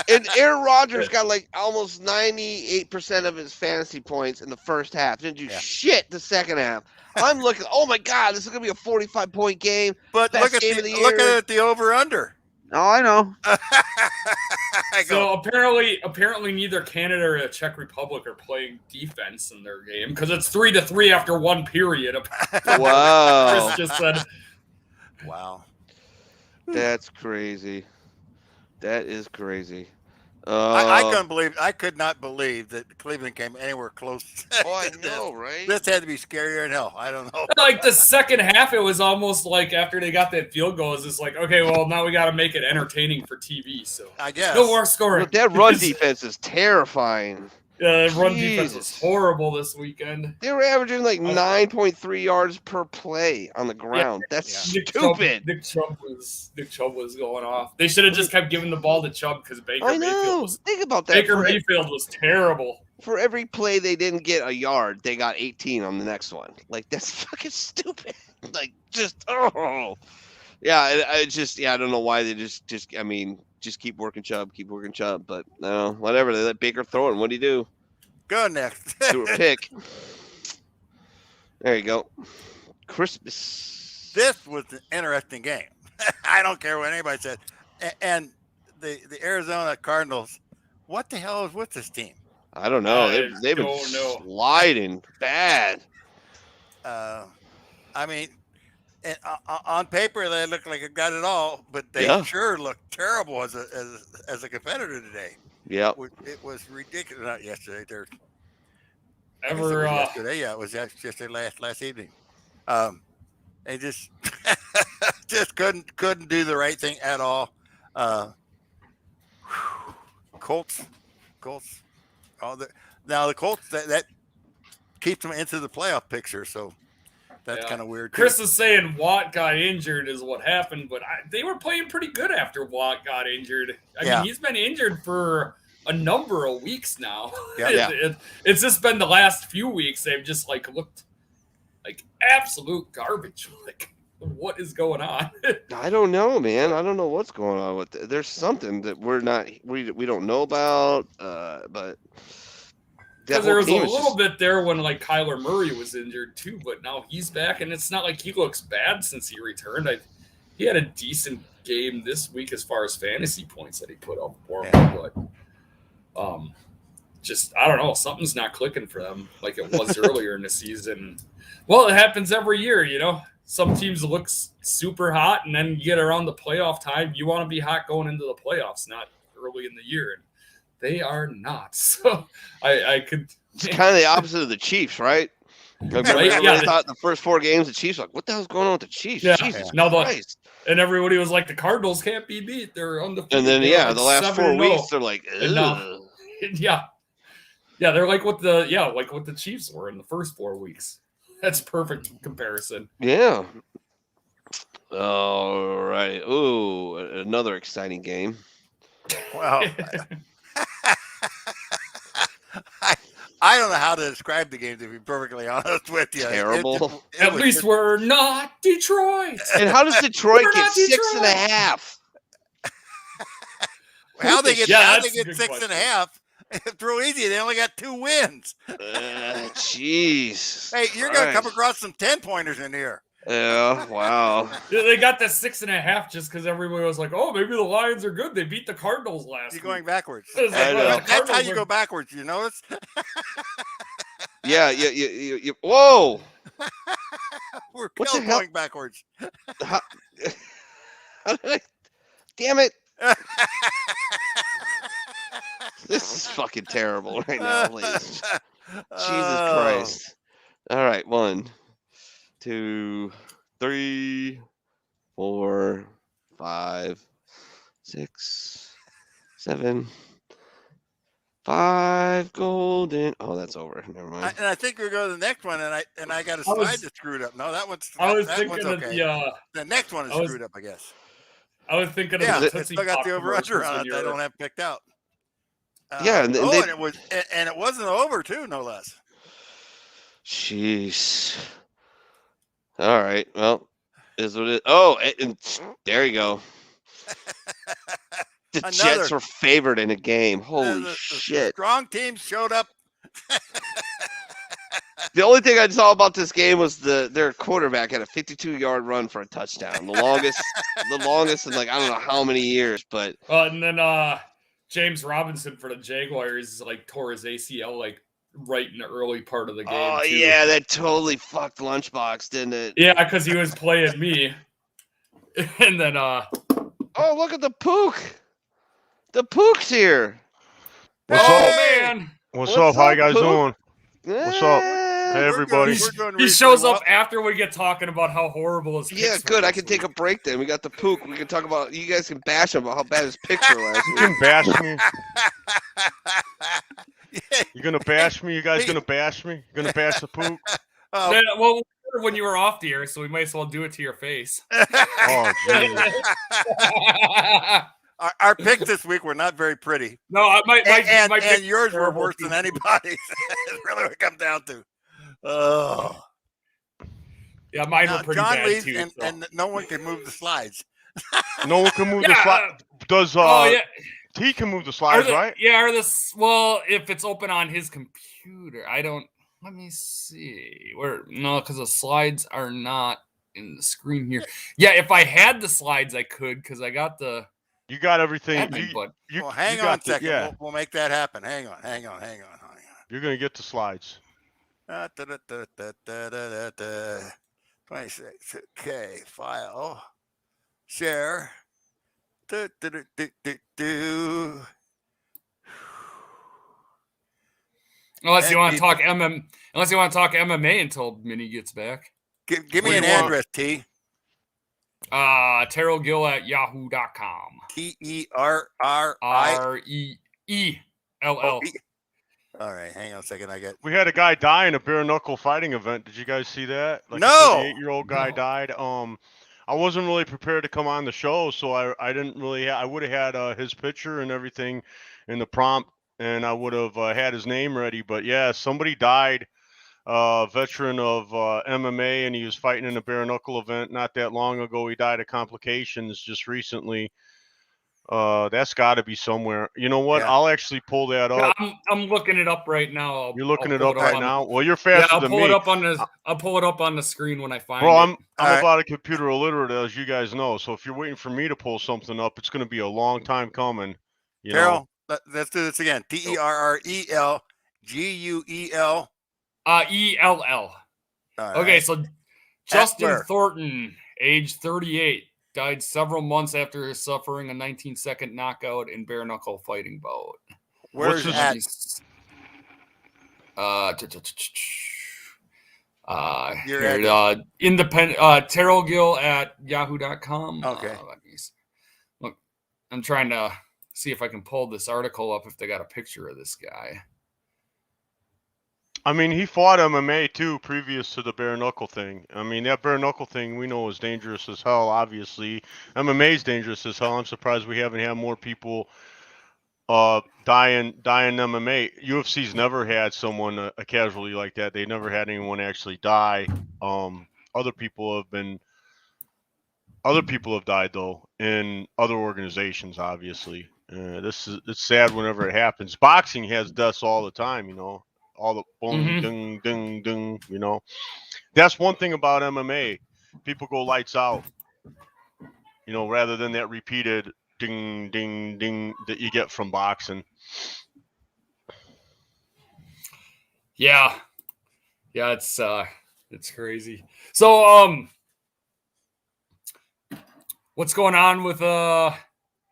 And Aaron Rodgers got like almost 98% of his fantasy points in the first half. Didn't do shit the second half. I'm looking. Oh my God, this is gonna be a 45-point game. But Best look at game of the year. look at the over/under. Oh, I know. So apparently neither Canada or the Czech Republic are playing defense in their game because it's 3-3 after 1 period. Wow. Chris just said. Wow. That's crazy. That is crazy. I could not believe that Cleveland came anywhere close. Oh, I know, right? This had to be scarier than hell. I don't know. Like the second half, it was almost like after they got that field goal, it's just like, okay, well, now we got to make it entertaining for TV. So I guess no more scoring. But that run defense is terrifying. Yeah, run defense was horrible this weekend. They were averaging like 9.3 yards per play on the ground. That's stupid. Nick Chubb was going off. They should have just kept giving the ball to Chubb because Think about that. Baker Mayfield was terrible. For every play they didn't get a yard, they got 18 on the next one. Like, that's fucking stupid. Like, just yeah. I don't know why they just keep working Chubb. But no, whatever. They let Baker throw it. And what do you do? Go next. Do a pick. There you go. Christmas. This was an interesting game. I don't care what anybody said. And the Arizona Cardinals, what the hell is with this team? I don't know. They've been sliding bad. I mean, on paper they look like they got it all, but they sure look terrible as a competitor today. Yeah, it was ridiculous. Not yesterday. Yesterday. Yeah, it was yesterday last evening. They just couldn't do the right thing at all. Colts. Now the Colts that keeps them into the playoff picture. So. That's kind of weird. Chris is saying Watt got injured is what happened, but they were playing pretty good after Watt got injured. I mean, he's been injured for a number of weeks now. It's just been the last few weeks. They've just looked like absolute garbage. Like, what is going on? I don't know, man. I don't know what's going on with it. There's something that we don't know about, but. Because there was a little bit there when Kyler Murray was injured too, but now he's back, and it's not like he looks bad since he returned. He had a decent game this week as far as fantasy points that he put up for him, but just I don't know, something's not clicking for them like it was earlier in the season. Well, it happens every year, you know. Some teams look super hot, and then you get around the playoff time, you want to be hot going into the playoffs, not early in the year. And they are not. So I could. It's kind of the opposite of the Chiefs, right? Everybody thought the first 4 games, the Chiefs what the hell's going on with the Chiefs? Yeah. Jesus Christ. And everybody was like, the Cardinals can't be beat. They're undefeated. And then the last 4 weeks, they're like, they're like what the Chiefs were in the first 4 weeks. That's perfect comparison. Yeah. All right. Ooh, another exciting game. Wow. I don't know how to describe the game, to be perfectly honest with you. Terrible. At least we're not Detroit. And how does Detroit get 6.5? How they get 6.5? It's real easy. They only got 2 wins. Jeez. Hey, you're going to come across some 10-pointers in here. Yeah, wow. They got the 6.5 just because everybody was like, "Oh, maybe the Lions are good. They beat the Cardinals last You're week." going backwards. It's like, I well, know. the That's how Cardinals you are- go backwards. You notice? Yeah. Whoa. We're What still the hell? going backwards. How- Damn it. This is fucking terrible right now, ladies. Jesus Christ. All right. 1, 2, 3, 4, 5, 6, 7, 5 golden. Oh, that's over. Never mind. And I think we go to the next one, and I got a slide that's screwed up. No, that one's I was that thinking one's of okay. The next one is I was- screwed up, I guess. I was thinking of Yeah, the it's Tootsie still got Pop the over under commercials on when it. They you're- don't have picked out. Yeah, and oh, they- and it wasn't over too, no less. Jeez. All right. Well, is what it. Oh, and there you go. The Jets were favored in a game. Holy the shit. strong teams showed up. The only thing I saw about this game was their quarterback had a 52-yard run for a touchdown. The longest in like I don't know how many years, but and then James Robinson for the Jaguars like tore his ACL like right in the early part of the game. oh too. yeah, that totally fucked Lunchbox, didn't it? Yeah, because he was playing me. And then oh, look at the Pook. The Pook's here. What's hey, up? Man. What's up? How you guys Pook? doing? What's up? Hey, everybody. He shows up after we get talking about how horrible his Yeah, good. I can take a break then. We got the Pook. We can talk about. You guys can bash him about how bad his picture was. You can bash me. You gonna bash me? You guys gonna bash me? You gonna bash the Pook? Yeah, well, when you were off the air, so we might as well do it to your face. Oh, geez. Our picks this week were not very pretty. No, my and yours were worse than anybody's. It's really what it comes down to. Oh. Yeah, mine Now, were pretty John bad leaves too. and no one can move the slides. No one can move the slide. Does yeah. he can move the slides, right? Yeah, or this. Well, if it's open on his computer, I don't. Let me see. No, because the slides are not in the screen here. Yeah, if I had the slides, I could because I got the. You got everything. Well, hang on a second. Yeah. We'll make that happen. Hang on. You're gonna get the slides. 26. Okay, file, share. Unless you want to talk MMA until Minnie gets back. Give me an address, T. TerrellGill@yahoo.com. TerrellReell. All right, hang on a second. We had a guy die in a bare knuckle fighting event. Did you guys see that? Like no. A 38-year-old guy died. I wasn't really prepared to come on the show, so I didn't really. I would have had his picture and everything in the prompt, and I would have had his name ready. But yeah, somebody died. Veteran of MMA, and he was fighting in a bare knuckle event not that long ago. He died of complications just recently. That's got to be somewhere. You know what? Yeah. I'll actually pull that up. Yeah, I'm looking it up right now. You're looking it up right now? Well, you're faster than me. I'll pull it up on the screen when I find it. Bro, I'm about a computer illiterate, as you guys know. So if you're waiting for me to pull something up, it's going to be a long time coming. Terrell, let's do this again. TerrellGuell. ELL. Okay, so Justin Thornton, age 38, died several months after suffering a 19-second knockout in bare knuckle fighting bout. Where's that? Independent TerrellGill@yahoo.com. Okay. Look, I'm trying to see if I can pull this article up if they got a picture of this guy. I mean, he fought MMA too previous to the bare knuckle thing. I mean, that bare knuckle thing we know is dangerous as hell, obviously. MMA is dangerous as hell. I'm surprised we haven't had more people die in MMA. UFC's never had someone, a casualty like that. They never had anyone actually die. Other people have died, though, in other organizations, obviously. It's sad whenever it happens. Boxing has deaths all the time, you know. All the boom, ding, ding, ding, you know. That's one thing about MMA. people go lights out. Rather than that repeated ding, ding, ding that you get from boxing. Yeah, it's crazy. So, what's going on with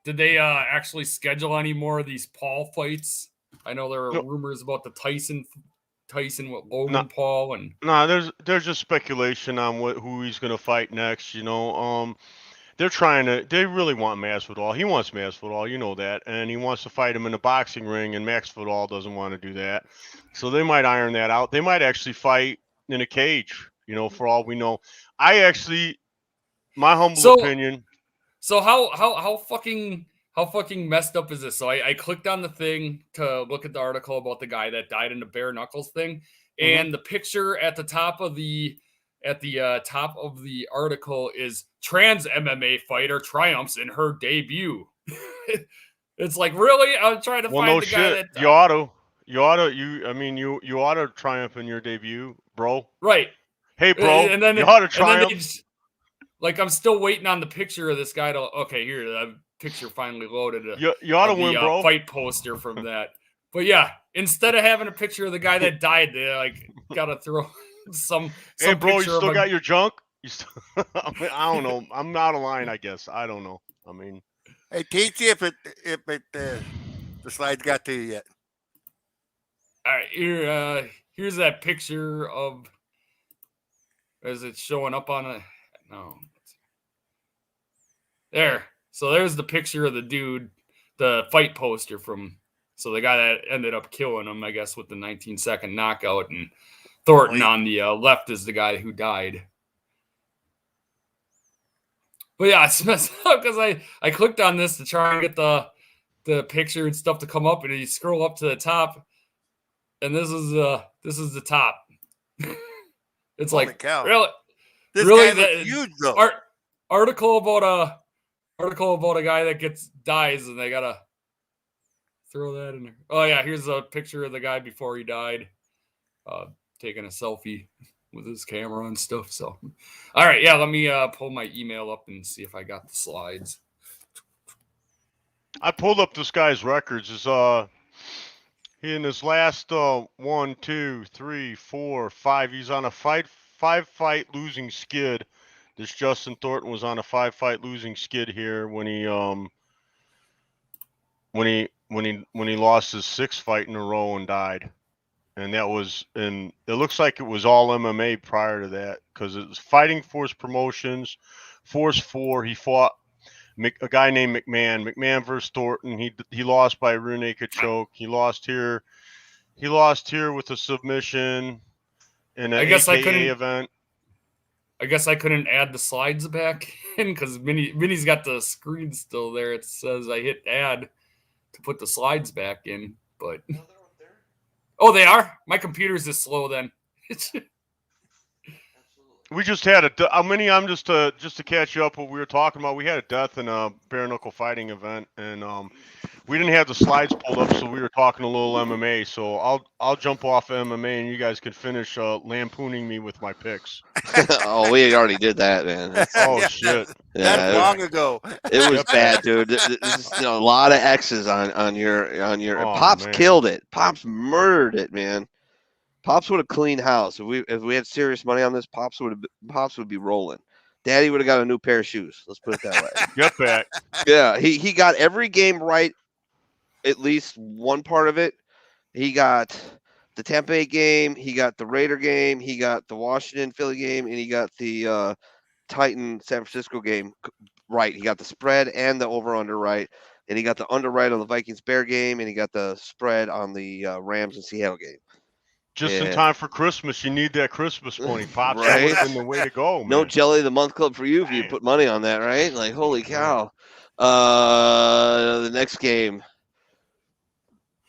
did they actually schedule any more of these Paul fights? I know there are rumors about the Tyson with Logan Paul and there's just speculation on who he's going to fight next. They really want Masvidal. He wants Masvidal, you know that, and he wants to fight him in a boxing ring, and Masvidal doesn't want to do that. So they might iron that out. They might actually fight in a cage, for all we know. My humble opinion. So how fucking messed up is this? So I clicked on the thing to look at the article about the guy that died in the bare knuckles thing, and the picture at the top of the article is trans MMA fighter triumphs in her debut. It's like, really? I'm trying to find the guy that you ought to triumph in your debut, bro. Right. Hey, bro. And then you ought to triumph. I'm still waiting on the picture of this guy to. Okay, here the picture finally loaded. You ought to win, bro. Fight poster from that. But yeah, instead of having a picture of the guy that died, they gotta throw some. Hey, bro, you still got your junk? I don't know. I'm out of line, I guess. I don't know. Hey, teach if the slides got to you yet. All right, here's that picture of. Is it showing up on a? No. There. So there's the picture of the dude, the fight poster from. So the guy that ended up killing him, I guess, with the 19-second knockout, and Thornton on the left is the guy who died. But yeah, it's messed up because I clicked on this to try and get the picture and stuff to come up, and you scroll up to the top, and this is the top. It's Holy like cow. really. This really, guy looks huge though. Article about a guy that dies, and they gotta throw that in there. Oh yeah, here's a picture of the guy before he died, taking a selfie with his camera and stuff. So, all right, yeah, let me pull my email up and see if I got the slides. I pulled up this guy's records. He in his last 1, 2, 3, 4, 5. He's on a five-fight losing skid. This Justin Thornton was on a 5-fight losing skid here when he lost his 6th fight in a row and died. And it looks like it was all MMA prior to that, because it was Fighting Force Promotions, Force 4. He fought a guy named McMahon versus Thornton. He lost by a rear naked choke. He lost here with a submission in an AKA event. I guess I couldn't add the slides back in because Minnie's got the screen still there. It says I hit add to put the slides back in, but oh, they are. My computer's just slow then. We just had I'm just to catch you up what we were talking about. We had a death in a bare knuckle fighting event, and we didn't have the slides pulled up, so we were talking a little MMA. So I'll jump off MMA, and you guys can finish lampooning me with my picks. Oh, we already did that, man. Shit! Yeah, that's long ago. It was bad, dude. This is a lot of X's on your. Pops killed it. Pops murdered it, man. Pops would have cleaned house. If we had serious money on this, Pops would be rolling. Daddy would have got a new pair of shoes. Let's put it that way. Get back. Yeah, he got every game right, at least one part of it. He got the Tampa Bay game, he got the Raider game, he got the Washington Philly game, and he got the Titan San Francisco game right. He got the spread and the over under right, and he got the under right on the Vikings Bear game, and he got the spread on the Rams and Seattle game. Just in time for Christmas. You need that Christmas money, Pops. Right? That would have been the way to go, man. No Jelly of the Month Club for you if you put money on that, right? Like, holy cow. The next game.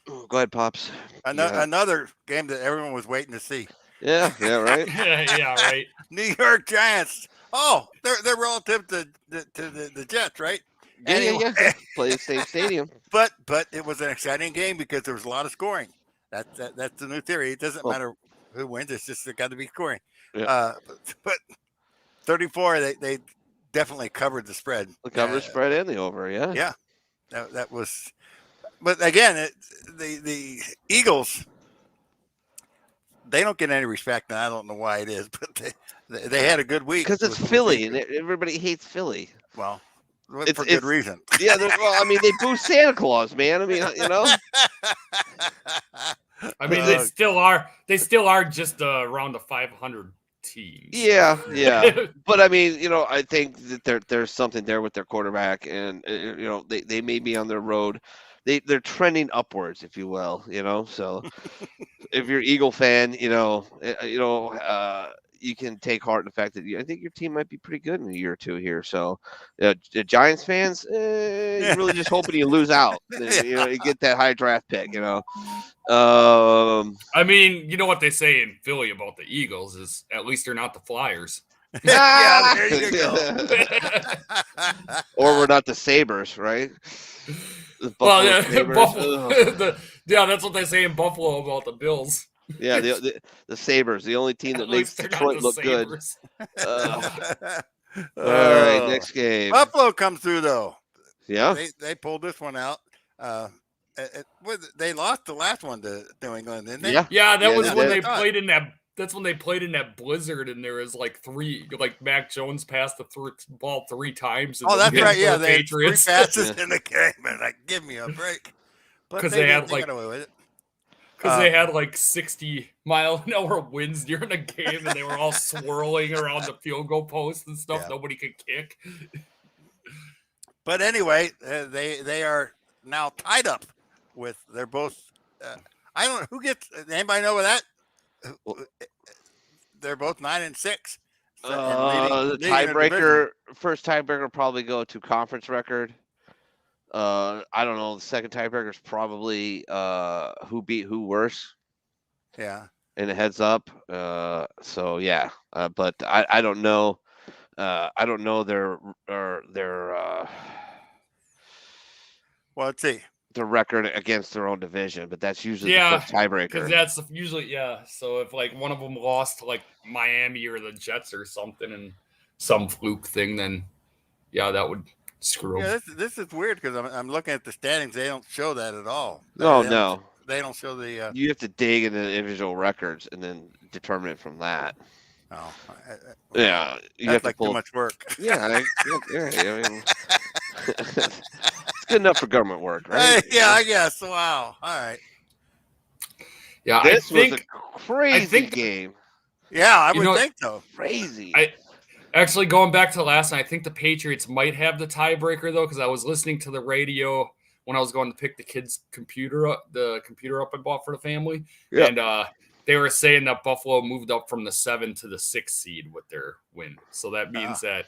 Go ahead, Pops. Another game that everyone was waiting to see. Yeah, right. yeah, right. New York Giants. Oh, they're relative to the Jets, right? Yeah. Play the same stadium. But it was an exciting game because there was a lot of scoring. That's the new theory. It doesn't matter who wins; it's just got to be scoring. Yeah. But 34. They definitely covered the spread. The cover spread and the over. Yeah. Yeah, that was. But again, the Eagles, they don't get any respect, and I don't know why it is, but they had a good week Because it's Philly, and everybody hates Philly. Well, for good reason. Yeah, well, I mean, they boo Santa Claus, man. I mean, you know. I mean, they still are. They still are just around a 500 team. Yeah, yeah. But I mean, you know, I think that there's something there with their quarterback, and you know, they may be on their road. They're trending upwards, if you will. You know, so if you're Eagle fan, you know, you can take heart in the fact that I think your team might be pretty good in a year or two here. So, the Giants fans, you're really just hoping you lose out. You know, you get that high draft pick. You know. I mean, you know what they say in Philly about the Eagles is at least they're not the Flyers. Yeah, there you go. Or we're not the Sabres, right? Well, yeah, that's what they say in Buffalo about the Bills. Yeah, the Sabres, the only team that makes Detroit look good. All right, next game. Buffalo comes through though. Yeah, they pulled this one out. They lost the last one to New England, didn't they? Yeah, that was when they played in that. That's when they played in that blizzard, and there was like Mac Jones passed the ball 3 times. Oh, that's right. Yeah, they had 3 passes in the game, and like, give me a break. Because they had like, because they had like 60-mile-an-hour winds during the game, and they were all swirling around the field goal post and stuff. Yeah. Nobody could kick. But anyway, they are now tied up with. They're both. I don't know who gets. Anybody know that? They're both 9-6. The tiebreaker, first tiebreaker, probably go to conference record. I don't know. The second tiebreaker is probably who beat who worse. Yeah. And a heads up. So yeah. But I don't know. I don't know their. Well, let's see. The record against their own division, but that's usually the first tiebreaker. Because that's usually So if like one of them lost to like Miami or the Jets or something, and some fluke thing, then that would screw them. Yeah, this is weird because I'm looking at the standings. They don't show that at all. No. They don't show the. You have to dig into the individual records and then determine it from that. Oh, yeah, you have like too much work. Yeah, I mean, it's good enough for government work, right? Yeah, I guess. Wow. All right. Yeah, this was a crazy game. Yeah, I would think so. Crazy. Actually, going back to last night, I think the Patriots might have the tiebreaker though, because I was listening to the radio when I was going to pick the kids' computer up, I bought for the family, and they were saying that Buffalo moved up from the 7 to the 6 seed with their win. So that means that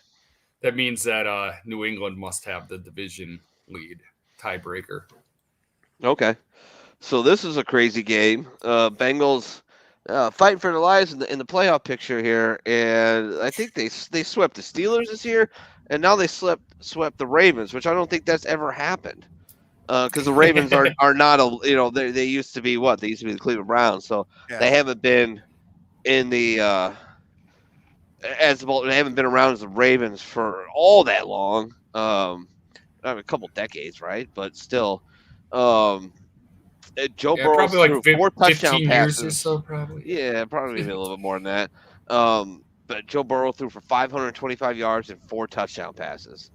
New England must have the division lead tiebreaker. Okay. So this is a crazy game. Bengals fighting for their lives in the playoff picture here, and I think they swept the Steelers this year, and now they swept the Ravens, which I don't think that's ever happened. Because the Ravens are not they used to be what? They used to be the Cleveland Browns, so they haven't been in the they haven't been around as the Ravens for all that long. I mean, a couple decades, right? But still, Joe Burrow probably like 4 touchdown passes. Years or so, probably. Yeah, probably a little bit more than that. But Joe Burrow threw for 525 yards and 4 touchdown passes.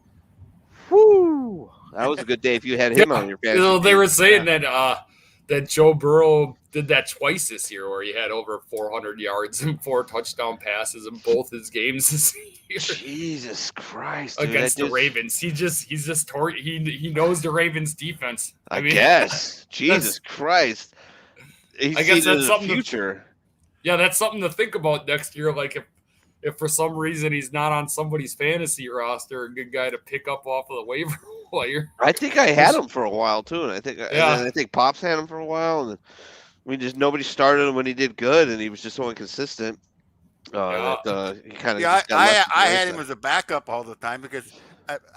Whoo! That was a good day if you had him on your fantasy. They were saying that Joe Burrow did that twice this year, where he had over 400 yards and 4 touchdown passes in both his games this year. Jesus Christ! Dude, against the Ravens, he knows the Ravens defense. I guess. Jesus Christ! I guess that's something. Future. That's something to think about next year. Like if for some reason he's not on somebody's fantasy roster, a good guy to pick up off of the waiver wire. I think I had him for a while too, and I think Pops had him for a while, and nobody started him when he did good, and he was just so inconsistent. He kind of I had him as a backup all the time because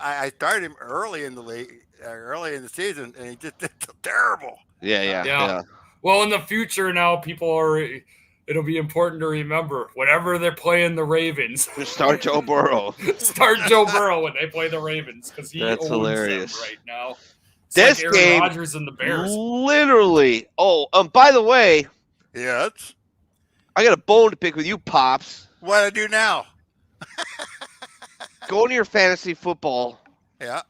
I started him early in the league, early in the season, and he just did terrible. Yeah. Well, in the future now, people are it'll be important to remember whenever they're playing the Ravens. Start Joe Burrow. Start Joe Burrow when they play the Ravens because he That's owns hilarious. them right now. It's This like Aaron game, Rodgers and the Bears. literally. Oh, by the way, Yeah. I got a bone to pick with you, Pops. What I do now? Go into your fantasy football. Yeah.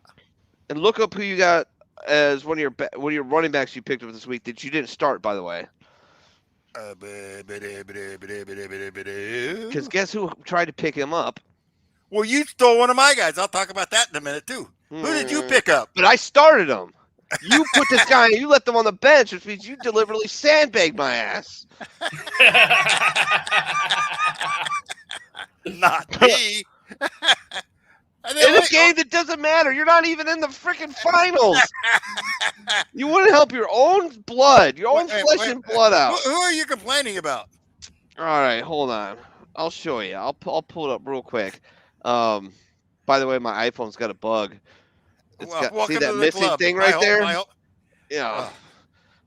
And look up who you got as one of your running backs you picked up this week that you didn't start, by the way. Because guess who tried to pick him up? Well, you stole one of my guys. I'll talk about that in a minute too. Who did you pick up? But I started him. You put this guy, you let them on the bench, which means you deliberately sandbagged my ass. Not me. In a game that doesn't matter. You're not even in the freaking finals. You wouldn't help your own blood, your own flesh and blood out. Who are you complaining about? All right, hold on. I'll show you. I'll pull it up real quick. By the way, my iPhone's got a bug. It's got, see that missing thing right there? Yeah.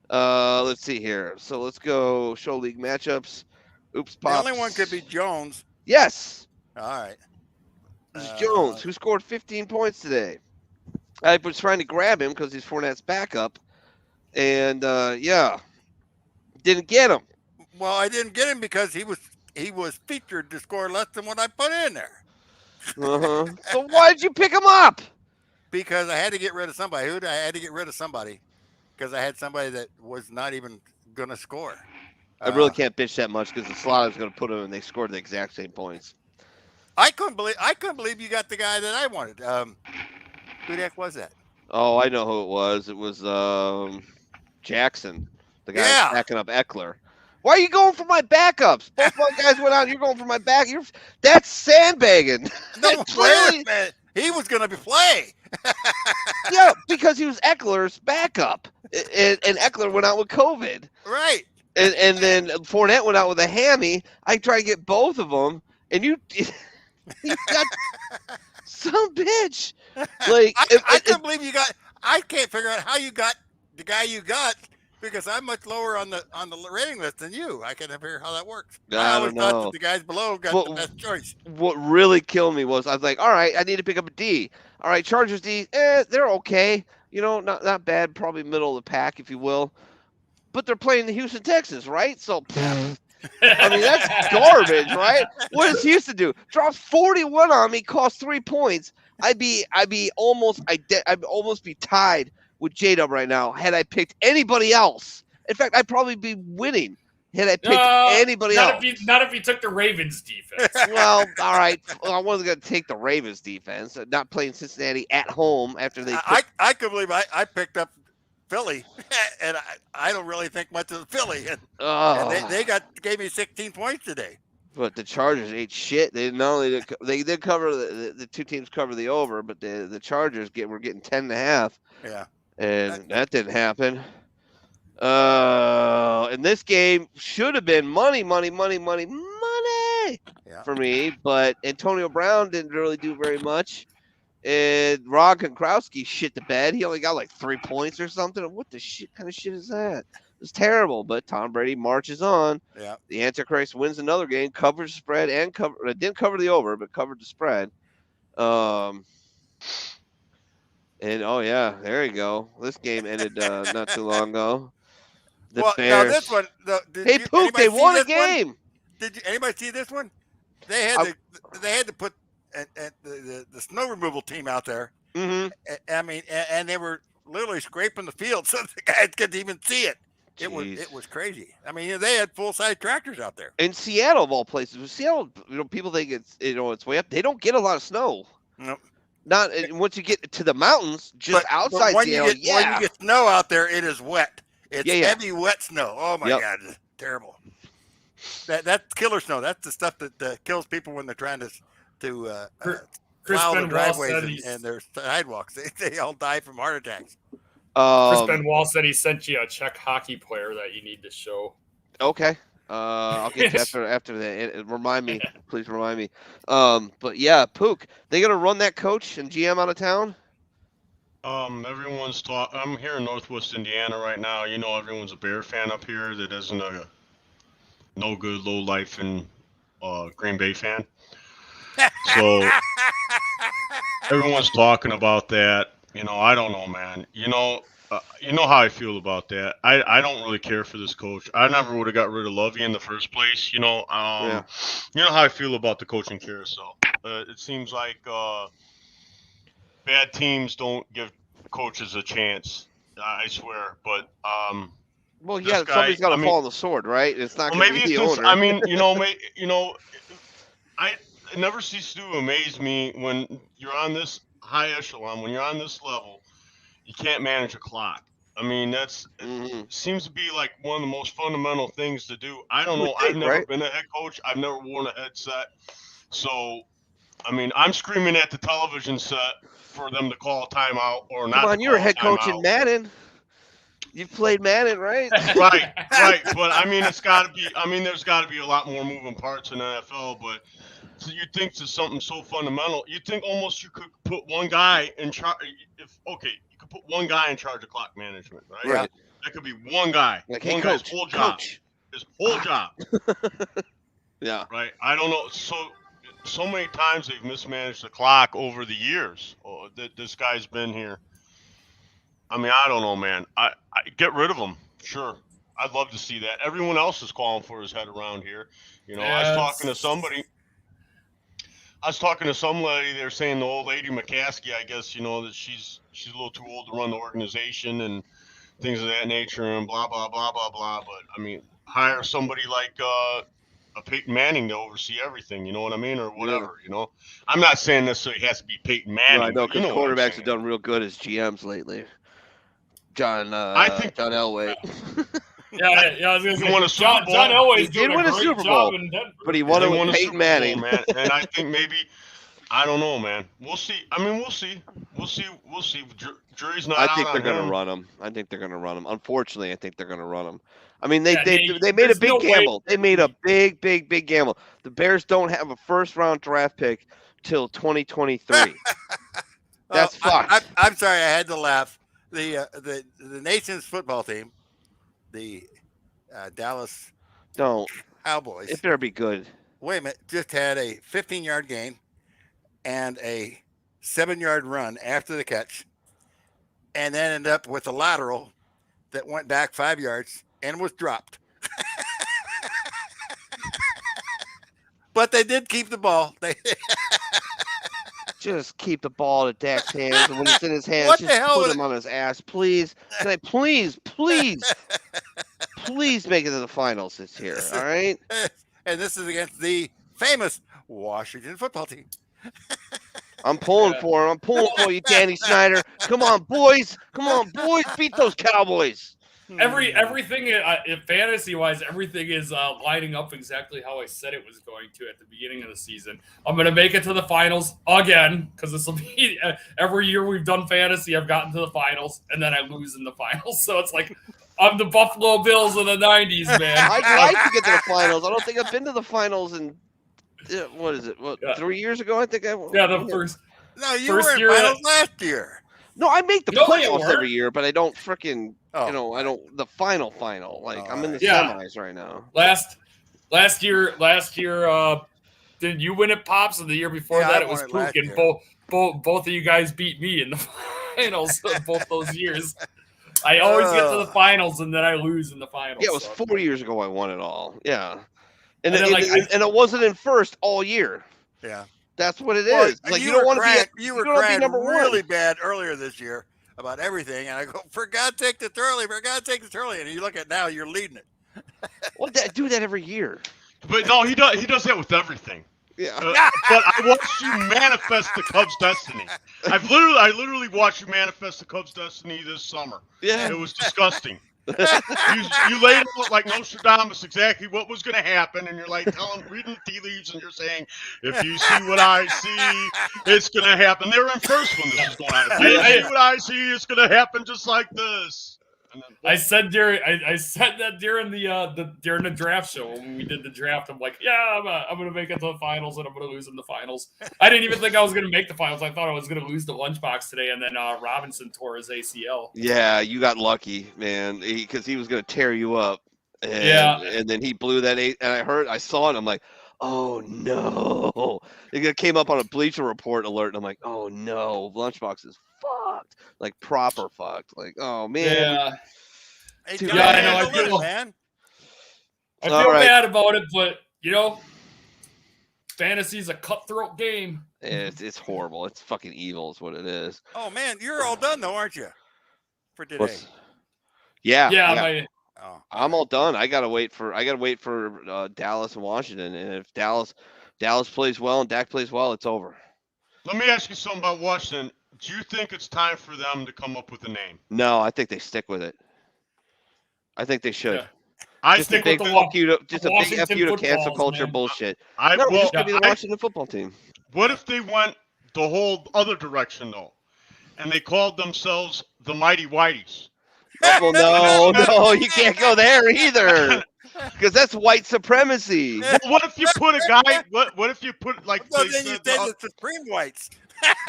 Let's see here. So let's go show league matchups. Oops, Pops. The only one could be Jones. Yes. All right. This is Jones, who scored 15 points today. I was trying to grab him because he's Fournette's backup. And, yeah, didn't get him. Well, I didn't get him because he was featured to score less than what I put in there. Uh-huh. So why did you pick him up? Because I had to get rid of somebody. I had to get rid of somebody because I had somebody that was not even going to score. I really can't bitch that much because the slot I was going to put him and they scored the exact same points. I couldn't believe you got the guy that I wanted. Who the heck was that? Oh, I know who it was. It was Jackson, the guy backing up Eckler. Why are you going for my backups? Both my guys went out. You're going for my back. That's sandbagging. No, clearly, man. He was going to play. Yeah, because he was Eckler's backup, and Eckler went out with COVID. Right. And then Fournette went out with a hammy. I tried to get both of them, and you got some bitch. Like I can't believe you got. I can't figure out how you got the guy you got because I'm much lower on the rating list than you. I can't figure how that works. I always thought that the guys below got the best choice. What really killed me was I was like, all right, I need to pick up a D. All right, Chargers D, they're okay. You know, not bad, probably middle of the pack, if you will. But they're playing the Houston Texans, right? So, I mean, that's garbage, right? What does Houston do? Drops 41 on me, costs 3 points. I'd almost be tied with J-Dub right now had I picked anybody else. In fact, I'd probably be winning had I picked anybody else. Not if you took the Ravens defense. Well, all right. Well, I wasn't going to take the Ravens defense. Not playing Cincinnati at home after they. I could believe I picked up Philly, and I don't really think much of Philly, and they gave me 16 points today. But the Chargers ate shit. They not only they did cover the two teams cover the over, but the Chargers were getting 10.5. Yeah, and that didn't happen. And this game should have been money for me, but Antonio Brown didn't really do very much. And Rod Gronkowski shit the bed. He only got like 3 points or something. What the shit kind of shit is that? It's terrible. But Tom Brady marches on. Yeah. The Antichrist wins another game, covers the spread, and didn't cover the over, but covered the spread. And oh yeah, there you go. This game ended not too long ago. The Bears. Now this one. Hey, Pook, they won a game. Did anybody see this one? They had to put the snow removal team out there. Mm-hmm. I mean, and they were literally scraping the field so the guys couldn't even see it. It was crazy. I mean, they had full size tractors out there. In Seattle, of all places, Seattle, people think it's way up. They don't get a lot of snow. Nope. Not once you get to the mountains, just outside Seattle. When you get snow out there, it is wet. It's heavy, wet snow. Oh my God, it's terrible. That's killer snow. That's the stuff that kills people when they're trying to plow the driveways and their sidewalks. They all die from heart attacks. Chris Benoit said he sent you a Czech hockey player that you need to show. Okay. I'll get you after that. Remind me. Please remind me. But yeah, Pook, they going to run that coach and GM out of town? Everyone's I'm here in Northwest Indiana right now. You know, everyone's a Bear fan up here that isn't a no good, low life, and Green Bay fan. So everyone's talking about that. I don't know, man. You know how I feel about that. I don't really care for this coach. I never would have got rid of Lovey in the first place. You know how I feel about the coaching carousel. It seems like bad teams don't give coaches a chance. I swear, but well, yeah, somebody's got to fall on the sword, right? It's not going to be the owner. I mean, I never cease to amaze me when you're on this high echelon, when you're on this level, you can't manage a clock. I mean, it seems to be like one of the most fundamental things to do. I don't know. I've never been a head coach. I've never worn a headset. So, I mean, I'm screaming at the television set for them to call a timeout or not. Come on, you're a head coach in Madden. You've played Madden, right? Right. But I mean, there's got to be a lot more moving parts in NFL. But so you think to something so fundamental, you think almost you could put one guy in charge. You could put one guy in charge of clock management, right? Right. That could be one guy. Like, one guy's whole job. His whole job. Yeah. Right. I don't know. So many times they've mismanaged the clock over the years that this guy's been here. I mean, I don't know, man. I get rid of him. Sure. I'd love to see that. Everyone else is calling for his head around here. I was talking to somebody. I was talking to some lady. They're saying the old lady McCaskey, I guess, that she's a little too old to run the organization and things of that nature and blah, blah, blah, blah, blah. But, I mean, hire somebody like a Peyton Manning to oversee everything, you know what I mean, or whatever, I'm not saying necessarily it has to be Peyton Manning. No, I know, because quarterbacks have done real good as GMs lately. John Elway. Yeah, I was going to say, won a Super Bowl. John Elway's did doing win a a great Super job Bowl, in Denver. but he won it with a Peyton Super Manning. Bowl, man. And I think maybe, I don't know, man. We'll see. I mean, we'll see. Jury's not out. I think they're going to run him. Unfortunately, I think they're going to run him. I mean, they made a big gamble. They made a big gamble. The Bears don't have a first-round draft pick till 2023. That's fucked. I'm sorry, I had to laugh. The nation's football team, the Dallas Cowboys. It better be good. Wait a minute, just had a 15-yard gain and a 7-yard run after the catch, and then ended up with a lateral that went back 5 yards and was dropped. But they did keep the ball. Just keep the ball at Dak's hands, and when it's in his hands, What just the hell put him on his ass, please. Can I please make it to the finals this year, all right? And this is against the famous Washington football team. I'm pulling for him. I'm pulling for you, Danny Snyder. Come on, boys. Beat those Cowboys. Everything fantasy wise, everything is lining up exactly how I said it was going to at the beginning of the season. I'm going to make it to the finals again, because this will be every year we've done fantasy. I've gotten to the finals and then I lose in the finals. So it's like I'm the Buffalo Bills of the 90s, man. I'd like to get to the finals. I don't think I've been to the finals in what is it? 3 years ago? I think I. Yeah, the first. No, you were in finals last year. No, I make the playoffs every year, but I don't freaking. I don't the final. Like I'm in the semis right now. Last year, did you win it, Pops? And the year before that, it was Pook, and both of you guys beat me in the finals both those years. I always get to the finals and then I lose in the finals. Yeah, it was 4 years ago I won it all. Yeah, and it wasn't in first all year. Yeah, that's what it is. Like you don't want to be. You were crying really bad earlier this year about everything, and I go, for God, take this early. And you look at now, you're leading it. Well, do that every year. But no, he does that with everything. Yeah. But I watched you manifest the Cubs' destiny. I literally watched you manifest the Cubs' destiny this summer. Yeah. It was disgusting. You laid out like Nostradamus exactly what was going to happen, and you're like reading the tea leaves, and you're saying, if you see what I see, it's going to happen. They were in first when this was going on. If you see what I see, it's going to happen just like this. I said that during the draft show when we did the draft. I'm like, yeah, I'm gonna make it to the finals and I'm gonna lose in the finals. I didn't even think I was gonna make the finals. I thought I was gonna lose the lunchbox today, and then Robinson tore his ACL. Yeah, you got lucky, man, because he was gonna tear you up. And then he blew that 8, and I saw it. I'm like, oh no! It came up on a Bleacher Report alert, and I'm like, oh no, Lunchbox is fucked, like proper fucked. Like, oh man. Yeah. Hey, Too John, bad. I know, I handle it, feel- man. I feel All right. bad about it, but fantasy's a cutthroat game. It's horrible. It's fucking evil, is what it is. Oh man, you're all done though, aren't you? For today. Yeah. Oh. I'm all done. I gotta wait for Dallas and Washington, and if Dallas plays well and Dak plays well, it's over. Let me ask you something about Washington. Do you think it's time for them to come up with a name? No, I think they stick with it. I think they should. Yeah. I Just think a big fuck you to just a big Washington F you to cancel footballs, culture man. bullshit. I No, well, just gonna be the I- Washington football team. What if they went the whole other direction though, and they called themselves the Mighty Whiteys? Well, no, you can't go there either, because that's white supremacy. Well, what if you put a guy? What if you put like? Well, they then you said said the- the Supreme Whites.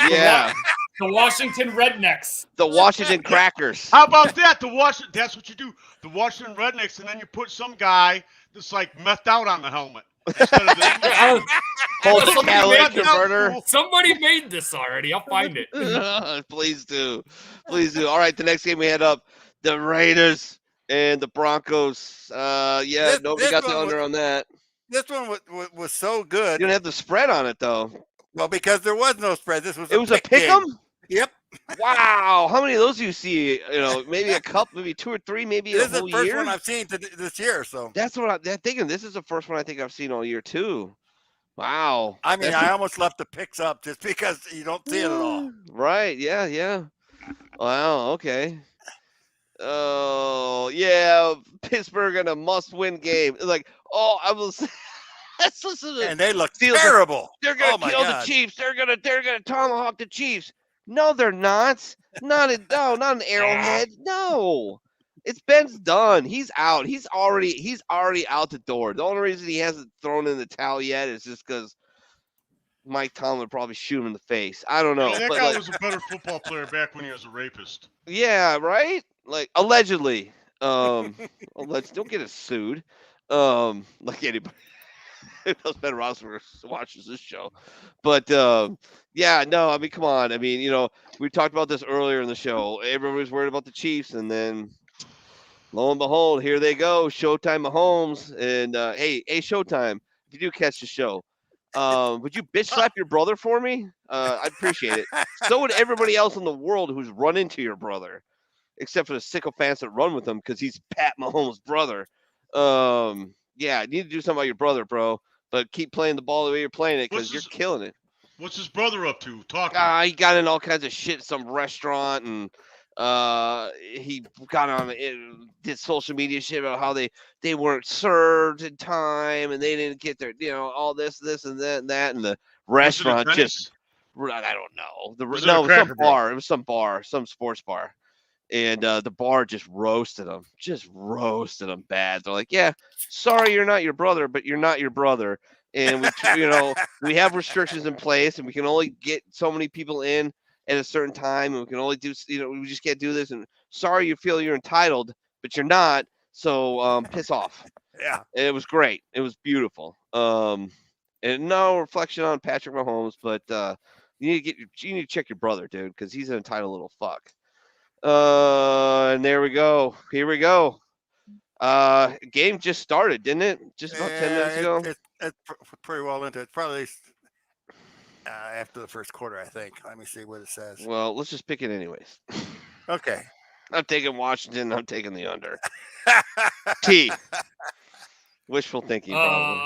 Yeah, The Washington Rednecks. the Washington Crackers. How about that? That's what you do. The Washington Rednecks, and then you put some guy that's like methed out on the helmet instead of the. Hold the Somebody catalytic made that converter. Somebody made this already. I'll find it. Please do. All right, the next game we had up, the Raiders and the Broncos. Nobody got the under on that. This one was so good. You don't have the spread on it though. Well, because there was no spread. This was It was a pick 'em. Yep. Wow, how many of those do you see? Maybe a couple, maybe 2 or 3, maybe This a is the whole first year. one I've seen this year. So That's what I'm thinking. This is the first one I think I've seen all year too. Wow. I mean, That's- I almost left the picks up just because you don't see it at all. Right. Yeah. Wow. Okay. Oh yeah, Pittsburgh in a must-win game. Like, I was. Let's listen to. And they look Steelers. terrible. They're gonna kill the Chiefs. They're gonna tomahawk the Chiefs. No, they're not. Not an Arrowhead. No. Ben's done. He's out. He's already out the door. The only reason he hasn't thrown in the towel yet is just because Mike Tomlin would probably shoot him in the face. I don't know. That but guy was a better football player back when he was a rapist. yeah, right? Like allegedly. Don't get us sued. Like anybody. Ben Roethlisberger watches this show, but come on. I mean, we talked about this earlier in the show. Everybody was worried about the Chiefs, and then lo and behold, here they go. Showtime Mahomes, and hey, Showtime, if you do catch the show, would you bitch slap your brother for me? I'd appreciate it. So would everybody else in the world who's run into your brother, except for the sycophants that run with him because he's Pat Mahomes' brother. Yeah, you need to do something about your brother, bro. But keep playing the ball the way you're playing it because you're killing it. What's his brother up to? He got in all kinds of shit at some restaurant, and he got on did social media shit about how they weren't served in time and they didn't get their all this and that and the restaurant just I don't know. It was some bar. It was some bar, some sports bar. And the bar just roasted him bad. They're like, yeah, sorry, you're not your brother, but you're not your brother. And we have restrictions in place, and we can only get so many people in at a certain time, and we can only do, we just can't do this. And sorry, you feel you're entitled, but you're not. So piss off. Yeah, and it was great. It was beautiful. And no reflection on Patrick Mahomes, but you need to check your brother, dude, because he's an entitled little fuck. And there we go. Here we go. Game just started, didn't it? Just about 10 minutes ago. It's pretty well into it. Probably after the first quarter, I think. Let me see what it says. Well, let's just pick it anyways. Okay. I'm taking Washington. I'm taking the under. T. Wishful thinking, probably.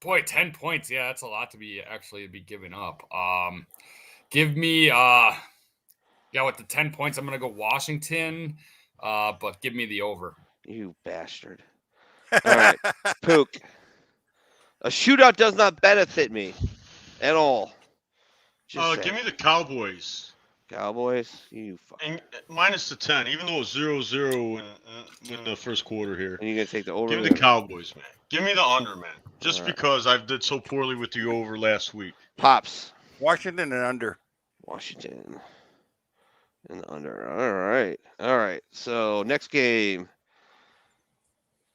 Boy, 10 points. Yeah, that's a lot to be giving up. Give me with the 10 points, I'm going to go Washington, but give me the over. You bastard. All right, Pook. A shootout does not benefit me at all. Give me the Cowboys. Cowboys? You fucking. And minus the 10, even though it's 0-0 in the first quarter here. And you're going to take the over? Give me the Cowboys, man. Give me the under, man. Just because I did so poorly with the over last week. Pops. Washington and under. Washington. And under. All right. So next game.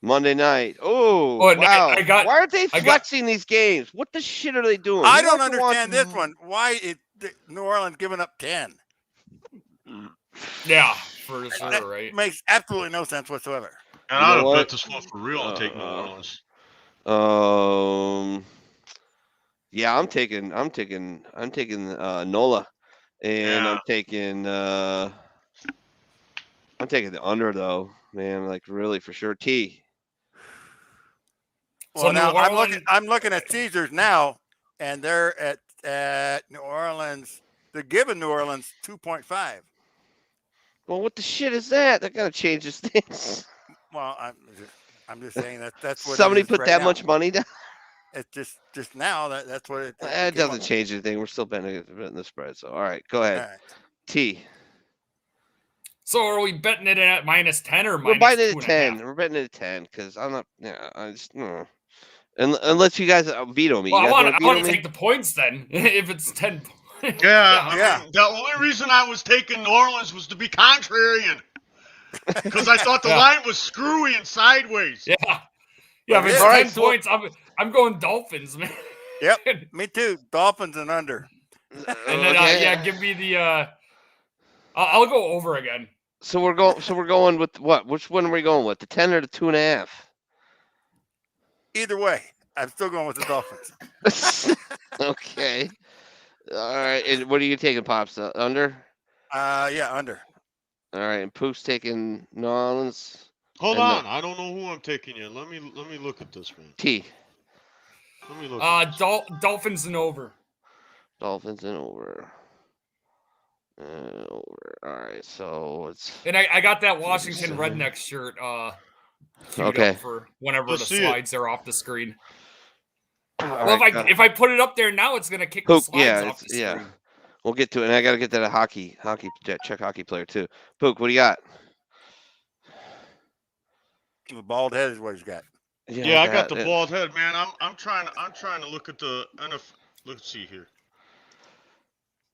Monday night. Oh, Oh, and wow. I got- Why aren't they I got- flexing these games? What the shit are they doing? I Who don't wants to watch- understand this one. Why is New Orleans giving up 10? Yeah, for That sure, right? makes absolutely no sense whatsoever. And You know I'd have what? bet this one for real and take New Orleans. Yeah, I'm taking Nola, and Yeah. I'm taking the under though, man. Like really for sure. T. Well, So now New Orleans- I'm looking at Caesars now, and they're at New Orleans. They're giving New Orleans 2.5. Well, what the shit is that? That gotta change this thing. Well, I'm just saying that's what Somebody it is put right that now. much money down. It's just now that's what it. That doesn't change anything. We're still betting the spread. So all right, go ahead. All right. T. So are we betting it at minus 10 or We're minus betting it at 2.5? 10. We're betting it at 10 because I'm not. Yeah, I just no. Unless you guys veto me. Well, You I guys want wanna to veto me? take the points then. If it's 10 points. Yeah, I Yeah. mean, the only reason I was taking New Orleans was to be contrarian. Because I thought the Yeah. line was screwy and sideways. Yeah. Yeah, if it's All 10 right, so- points, I'm going Dolphins, man. Yep, me too. Dolphins and under. And then Okay. give me the I'll go over again. So we're going with what? Which one are we going with? The 10 or the 2.5? Either way, I'm still going with the Dolphins. Okay. All right. And what are you taking, Pops? Under? Yeah, under. All right. And Pook's taking New Orleans. Hold And on, I don't know who I'm taking yet. Let me look at this, man. T. Let me look. At this. Dolphins and over. Dolphins and over. Over. All right. So it's And I got that Washington Redneck shirt queued Okay. up for whenever Let's the see it. slides are off the screen. all Well, right, if I put it up there now, it's gonna kick the Pook, slides yeah, off the yeah. screen. We'll get to it. And I got to get that a check hockey player too. Pook, what do you got? The bald head is what he's got. Yeah, I got the bald head, man. I'm trying to look at the NFL. Let's see here.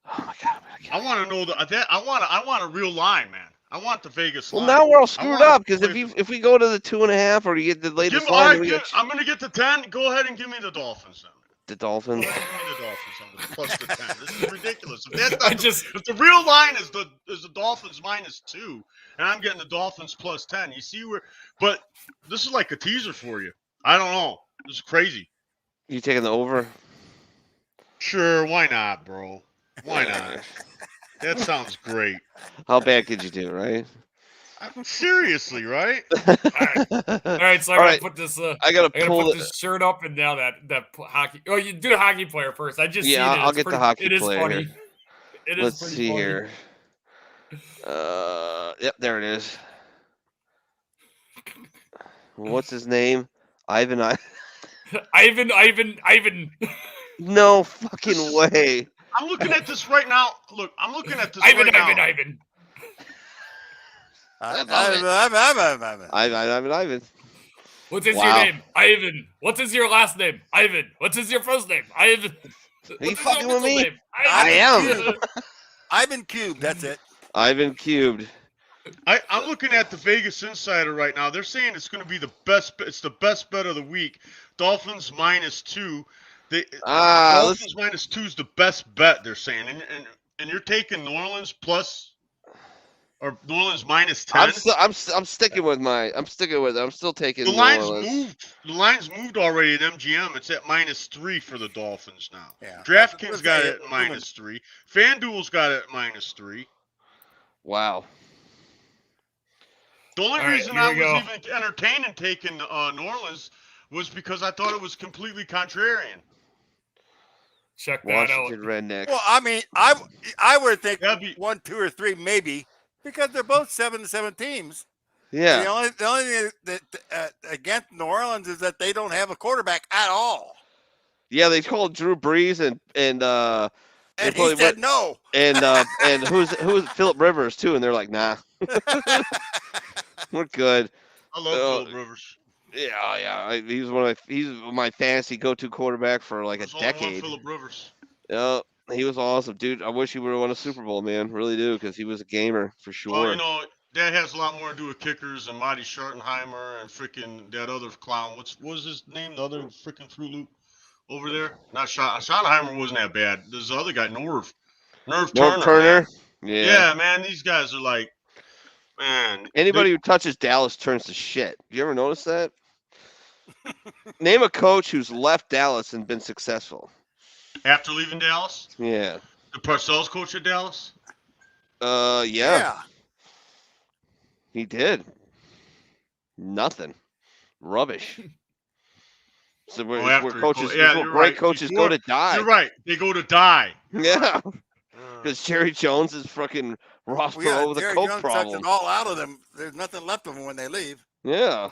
Oh my god. I want to know I want a real line, man. I want the Vegas Well, line. now we're all I screwed want up to because play if we go to the 2.5 or you get the Give latest me, line, we got I'm going to get the 10. Go ahead and give me the Dolphins then. the Dolphins. Go ahead and give me the Dolphins on the plus the 10. This is ridiculous. If, that's I not just if the real line is the Dolphins -2, and I'm getting the Dolphins plus 10, you see where? But this is like a teaser for you. I don't know. This is crazy. You taking the over? Sure, why not, bro? Why not? That sounds great. How bad could you do, right? Seriously, right? all right. So I All gotta right. put this. I gotta I gotta pull put it. this shirt up and now that hockey. Oh, you do the hockey player first. I just Yeah, seen it. I'll It's get the pretty- hockey It is player funny. here. It is Let's pretty see funny. here. Yep, there it is. What's his name? Ivan. Ivan. No fucking way. I'm looking at this right now. Look, I'm looking at this Ivan. right now. Ivan. Ivan. What is Wow. your name? Ivan. What is your last name? Ivan. What is your first name? Ivan. Are you What is fucking your with me? middle name? I am. Ivan Cube. That's it. Ivan cubed. I'm looking at the Vegas Insider right now. They're saying it's going to be the best. It's the best bet of the week. Dolphins -2. Dolphins -2 is the best bet. They're saying, and you're taking New Orleans plus or New Orleans -10. I'm sticking with I'm still taking The New lines Orleans. moved. The lines moved already at MGM. It's at -3 for the Dolphins now. Yeah. DraftKings got it at -3. FanDuel's got it at -3. Wow. The only All right, reason here I we go. was even entertaining taking New Orleans was because I thought it was completely contrarian. Check that out. Washington Rednecks. Well, I mean, I would think That'd be- 1, 2, or 3 maybe because they're both 7-7 teams. Yeah. The only thing that against New Orleans is that they don't have a quarterback at all. Yeah, they called Drew Brees and they And he probably said went- no. and who's Phillip Rivers too, and they're like, nah. We're good. I love Phillip Rivers. Yeah. He's my fantasy go-to quarterback for like a There's only one decade. Phillip Rivers. Yeah, he was awesome, dude. I wish he would have won a Super Bowl, man. Really do, because he was a gamer for Well, sure. you know, that has a lot more to do with kickers and Marty Schottenheimer and freaking that other clown. What was his name? The other freaking Fruit Loop over there? Not Schottenheimer wasn't that bad. There's the other guy, Nerve Turner. Man. Yeah, man, these guys are like, man. Anybody who touches Dallas turns to shit. You ever notice that? Name a coach who's left Dallas and been successful. After leaving Dallas? Yeah. The Parcells coach at Dallas? Yeah. He did. Nothing. Rubbish. So where coaches, great coaches go to die. You're right. They go to die. Yeah. Because Jerry Jones is fucking Ross Perot with a coke Jones problem. Sucks it all out of them. There's nothing left of them when they leave. Yeah.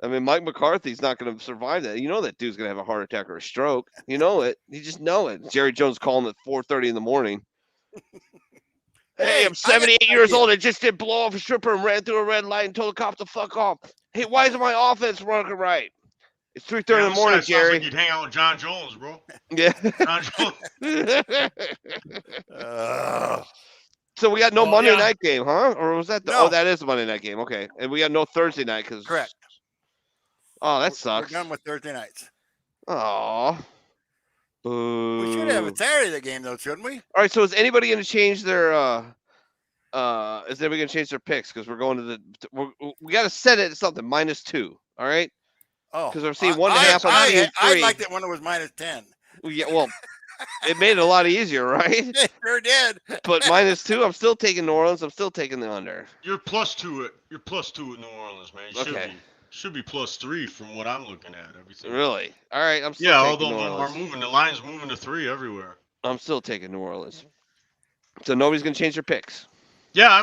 I mean, Mike McCarthy's not going to survive that. You know that dude's going to have a heart attack or a stroke. You know it. You just know it. Jerry Jones calling at 4:30 in the morning. Hey, I'm 78 years old. I just did blow off a stripper and ran through a red light and told the cop to fuck off. Hey, why isn't my offense working right? It's 3:30 in the morning, Jerry. Like you'd hang out with John Jones, bro. Yeah. John Jones. So we got no Monday night game, huh? Or was that No. Oh, that is the Monday night game. Okay. And we got no Thursday night because Correct. Oh, that sucks. We're done with Thursday nights. Oh. Boo. We should have a Saturday game though, shouldn't we? All right, so is anybody going to change their is anybody going to change their picks because we're going to we got to set it at something -2, all right? Oh. Because I'm seeing 1.5 on team 3. I liked it when it was -10. Yeah, well, it made it a lot easier, right? It sure did. But -2, I'm still taking New Orleans. I'm still taking the under. You're +2 at New Orleans, man. Okay. Should be +3 from what I'm looking at. Everything. Really? All right, I'm still taking New although Orleans. we're moving, the line's moving to 3 everywhere. I'm still taking New Orleans. So nobody's gonna change their picks. Yeah, I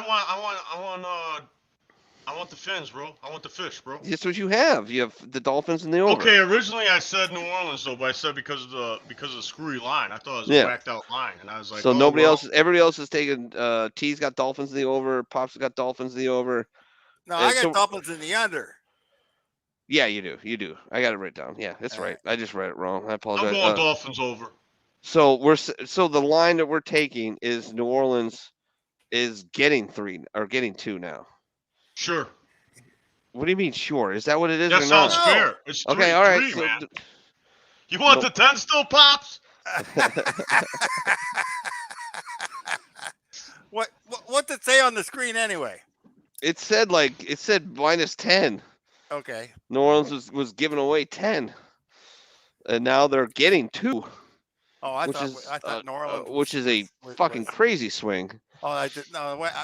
want the fins, bro. I want the fish, bro. That's what you have. You have the Dolphins and the over. Okay, originally I said New Orleans though, but I said because of the screwy line. I thought it was a whacked out line, and I was like, so everybody else is taking. T's got Dolphins in the over. Pops got Dolphins in the over. No, I got Dolphins in the under. Yeah, you do. I got it written down. Yeah, that's right. I just read it wrong. I apologize. I'm going Dolphins over. So the line that we're taking is New Orleans is getting 3 or getting 2 now. Sure. What do you mean sure? Is that what it is? That or sounds not? fair. It's 3, okay. All right. 3, So, man. You want the 10 still, Pops? What's it say on the screen anyway? It said -10. Okay. New Orleans was giving away 10, and now they're getting 2. Oh, I thought New Orleans, which is a fucking crazy swing. Oh, I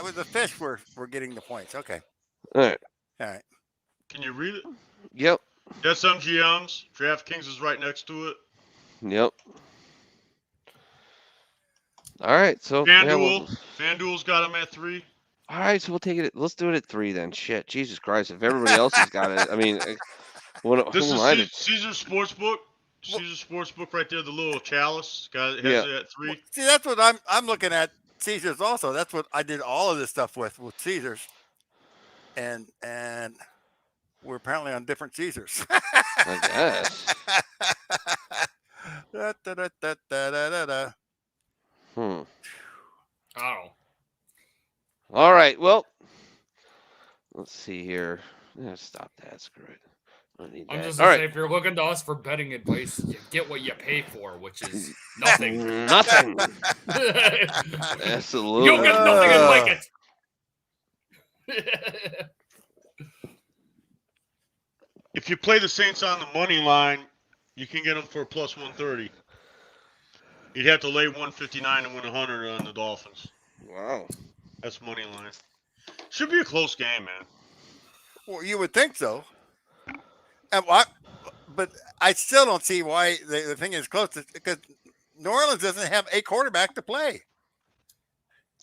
was the fish. We're getting the points. Okay. All right. Can you read it? Yep. That's MGM's. DraftKings is right next to it. Yep. All right. So FanDuel's got them at 3. All right, so we'll take it. Let's do it at 3 then. Shit, Jesus Christ! If everybody else has got it, I mean, this is Caesar Sportsbook. Caesar Sportsbook right there, the little chalice has it at 3. See, that's what I'm looking at. Caesars also. That's what I did all of this stuff with Caesars, and we're apparently on different Caesars. I guess. Oh. All right. Well, let's see here. Stop that. Screw it. I'm just gonna say, if you're looking to us for betting advice, you get what you pay for, which is nothing. Nothing. Absolutely. You'll get nothing and like it. If you play the Saints on the money line, you can get them for +130. You'd have to lay 159 and win 100 on the Dolphins. Wow. That's money line. Should be a close game, man. Well, you would think so. But I still don't see why the thing is close, because New Orleans doesn't have a quarterback to play.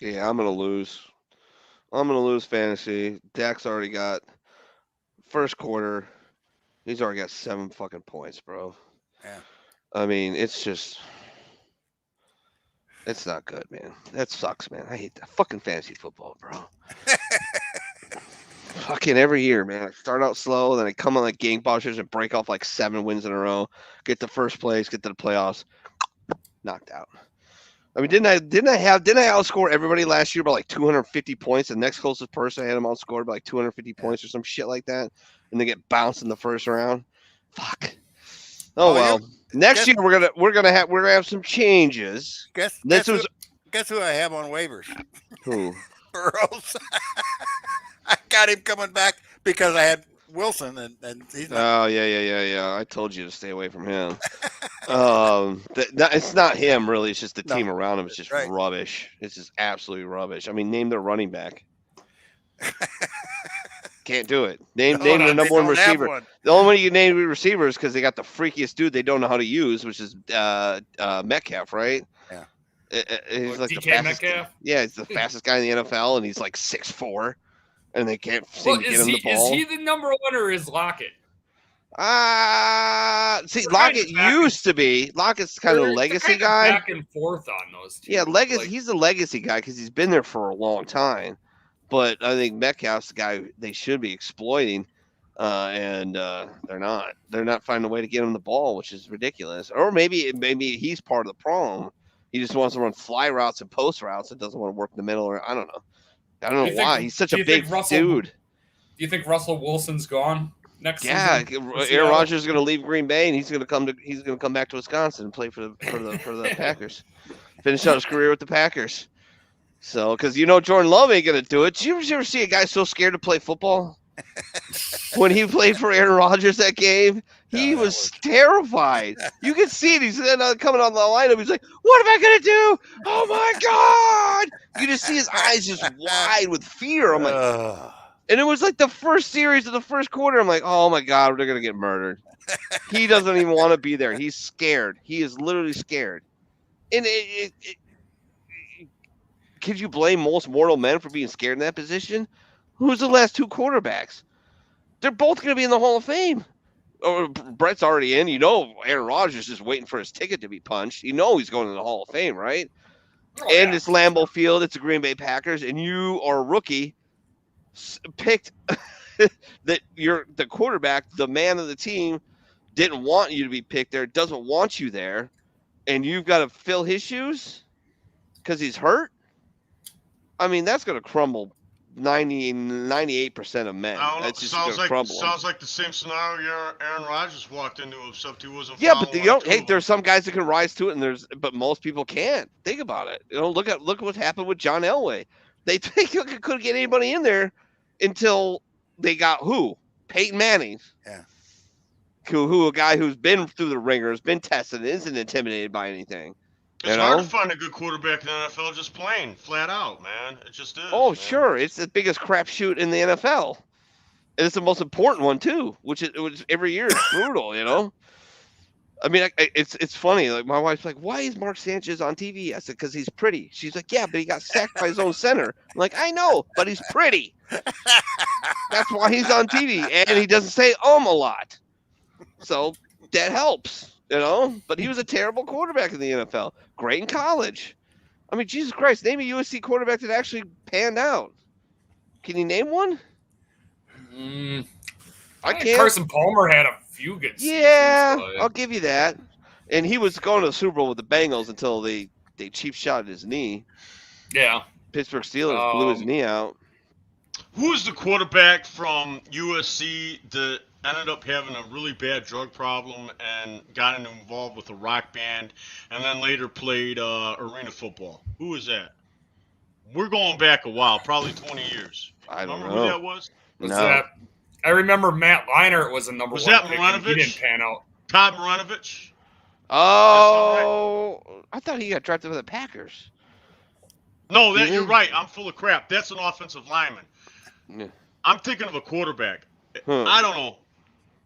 Yeah, I'm gonna lose. I'm gonna lose fantasy. Dak's already got first quarter. He's already got 7 fucking points, bro. Yeah. I mean, it's not good, man. That sucks, man. I hate that fucking fantasy football, bro. Fucking every year, man. I start out slow, then I come on like gangbusters and break off like 7 wins in a row. Get to first place, get to the playoffs, knocked out. I mean, didn't I outscore everybody last year by like 250 points? The next closest person I had them outscored by like 250 points or some shit like that, and they get bounced in the first round. Fuck. Oh well. Next year we're gonna have some changes. Guess who I have on waivers? Who? Burrows. I got him coming back because I had Wilson, and he's not. Oh yeah. I told you to stay away from him. It's not him really. It's just the team around him is just rubbish. It's just absolutely rubbish. I mean, name their running back. Can't do it. Name the number one receiver. The only one you can name receiver is because they got the freakiest dude they don't know how to use, which is Metcalf, right? Yeah. He's like the DK fastest. Metcalf? Yeah, he's the fastest guy in the NFL, and he's like 6'4", and they can't seem to get him the ball. Is he the number one or is Lockett? See, Lockett used to be. Lockett's kind of a legacy guy. Back and forth on those two. Yeah, legacy. He's a legacy guy because he's been there for a long time. But I think Metcalf's the guy they should be exploiting, and they're not. They're not finding a way to get him the ball, which is ridiculous. Or maybe he's part of the problem. He just wants to run fly routes and post routes and doesn't want to work in the middle. Or I don't know. I don't know why. He's such a big dude. Do you think Russell Wilson's gone next season? Yeah, Aaron Rodgers is going to leave Green Bay and he's going to come back to Wisconsin and play for the Packers. Finish out his career with the Packers. So, because Jordan Love ain't going to do it. Did you ever see a guy so scared to play football? When he played for Aaron Rodgers that game, he was terrified. You can see it. He's coming on the lineup. He's like, what am I going to do? Oh, my God. You just see his eyes just wide with fear. I'm like, and it was like the first series of the first quarter. I'm like, oh, my God, they're going to get murdered. He doesn't even want to be there. He's scared. He is literally scared. And could you blame most mortal men for being scared in that position? Who's the last two quarterbacks? They're both going to be in the Hall of Fame. Or Brett's already in. Aaron Rodgers is waiting for his ticket to be punched. He's going to the Hall of Fame, right? And it's Lambeau Field. It's the Green Bay Packers. And you are a rookie picked that you're the quarterback, the man of the team, didn't want you to be picked there, doesn't want you there, and you've got to fill his shoes because he's hurt? I mean, that's going to crumble 98% of men. That's just going to crumble. Sounds like the same scenario Aaron Rodgers walked into, except he wasn't. Yeah, but there's some guys that can rise to it, but most people can't. Think about it. Look at what happened with John Elway. They couldn't get anybody in there until they got who? Peyton Manning. Yeah. Who a guy who's been through the ringer, been tested, isn't intimidated by anything. It's hard to find a good quarterback in the NFL just playing, flat out, man. It just is. Oh, man. Sure. It's the biggest crapshoot in the NFL. And it's the most important one, too, which every year is brutal, I mean, it's funny. Like, my wife's like, why is Mark Sanchez on TV? I said, because he's pretty. She's like, yeah, but he got sacked by his own center. I'm like, I know, but he's pretty. That's why he's on TV. And he doesn't say a lot. So that helps. But he was a terrible quarterback in the NFL. Great in college. I mean, Jesus Christ, name a USC quarterback that actually panned out. Can you name one? I can't. Carson Palmer had a few good seasons. Yeah, I'll give you that. And he was going to the Super Bowl with the Bengals until they cheap shot his knee. Yeah. Pittsburgh Steelers blew his knee out. Who is the quarterback from USC that ended up having a really bad drug problem and got involved with a rock band and then later played arena football? Who is that? We're going back a while, probably 20 years. I don't Remember know who that was? No. I remember Matt Leinart was a number was one that pick. Marinovich? He didn't pan out. Todd Marinovich? Oh, right. I thought he got drafted by the Packers. No, you're right. I'm full of crap. That's an offensive lineman. Yeah. I'm thinking of a quarterback. Huh. I don't know.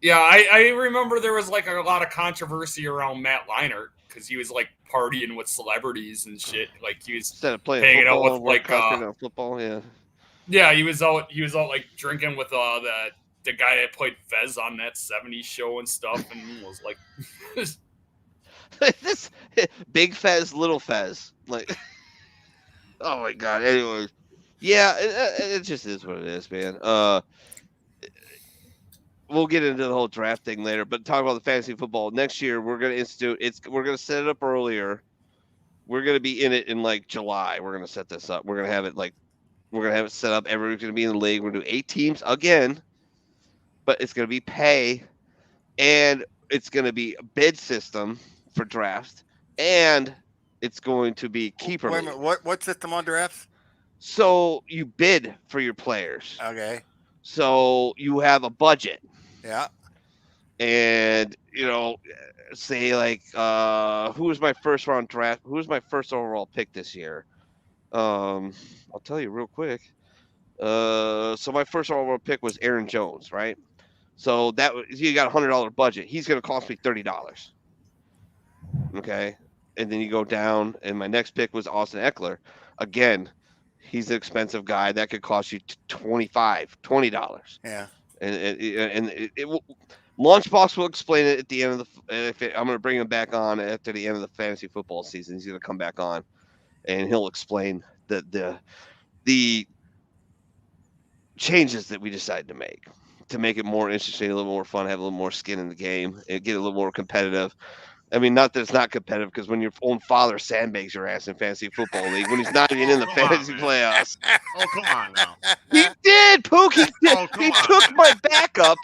Yeah, I remember there was like a lot of controversy around Matt Leinart because he was like partying with celebrities and shit. Like he was instead of playing hanging football, out with like football. Yeah. Yeah, he was out like drinking with the guy that played Fez on that 70s show and stuff, and was like this big Fez, little Fez, like. Oh my God. Anyways, yeah, it just is what it is, man. We'll get into the whole draft thing later, but talk about the fantasy football next year. We're gonna institute. We're gonna set it up earlier, We're gonna be in it in like July. We're gonna set this up. We're gonna have it set up. Everyone's gonna be in the league. We're gonna do 8 teams again, but it's gonna be pay, and it's gonna be a bid system for drafts, and it's going to be keeper. Wait a minute. What system on drafts? So you bid for your players. Okay. So you have a budget. Yeah. And say like who was my first round draft? Who was my first overall pick this year? I'll tell you real quick. So my first overall pick was Aaron Jones, right? So you got $100 budget. He's going to cost me $30. Okay, and then you go down, and my next pick was Austin Eckler. Again, he's an expensive guy that could cost you $20. Yeah. And Launchbox will explain it at the end of I'm going to bring him back on after the end of the fantasy football season. He's going to come back on, and he'll explain the changes that we decided to make it more interesting, a little more fun, have a little more skin in the game, and get a little more competitive. I mean, not that it's not competitive, because when your own father sandbags your ass in fantasy football league when he's not even in the fantasy playoffs. Oh, come on now. He did, Pook. He did. Oh, come He on. took my backup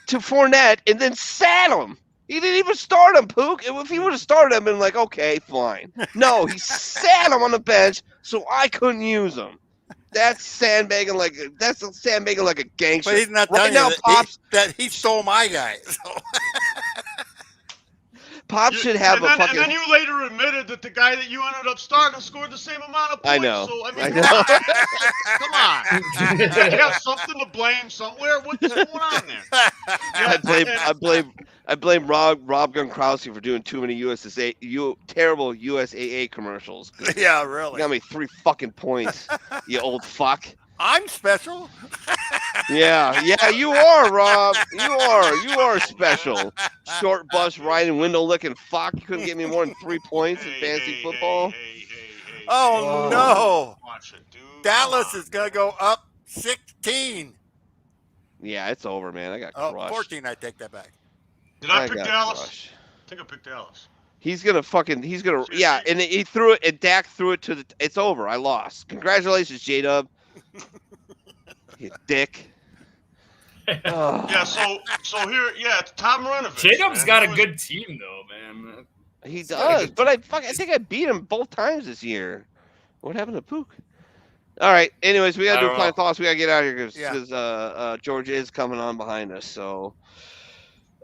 to Fournette and then sat him. He didn't even start him, Pook. If he would have started him, I'd been like, okay, fine. No, he sat him on the bench so I couldn't use him. That's sandbagging like a gangster. But he's not right telling now, you Pops. that he stole my guy. So. Pops should have and fucking. then you later admitted that the guy that you ended up starting scored the same amount of points. I know. So, I know. Come on. You have something to blame somewhere. What's going on there? I blame Rob Gronkowski for doing too many terrible USAA commercials. Yeah, You really. got me 3 fucking points, you old fuck. I'm special. Yeah, you are, Rob. You are special. Short bus riding, window licking fuck. You couldn't get me more than 3 points in fantasy football. Oh, no. Watch it, dude. Dallas is going to go up 16. Yeah, it's over, man. I got Oh, crushed. 14, I take that back. Did I pick got Dallas? crushed. I think I picked Dallas. Yeah, and he threw it, and Dak threw it it's over. I lost. Congratulations, J-Dub. You dick. Oh. Yeah, so here, it's Tom Renovich. Jacob's man. got a good team, though, man. He does, but I think I beat him both times this year. What happened to Pook? All right. Anyways, we got to do final thoughts. We got to get out of here because George is coming on behind us. So,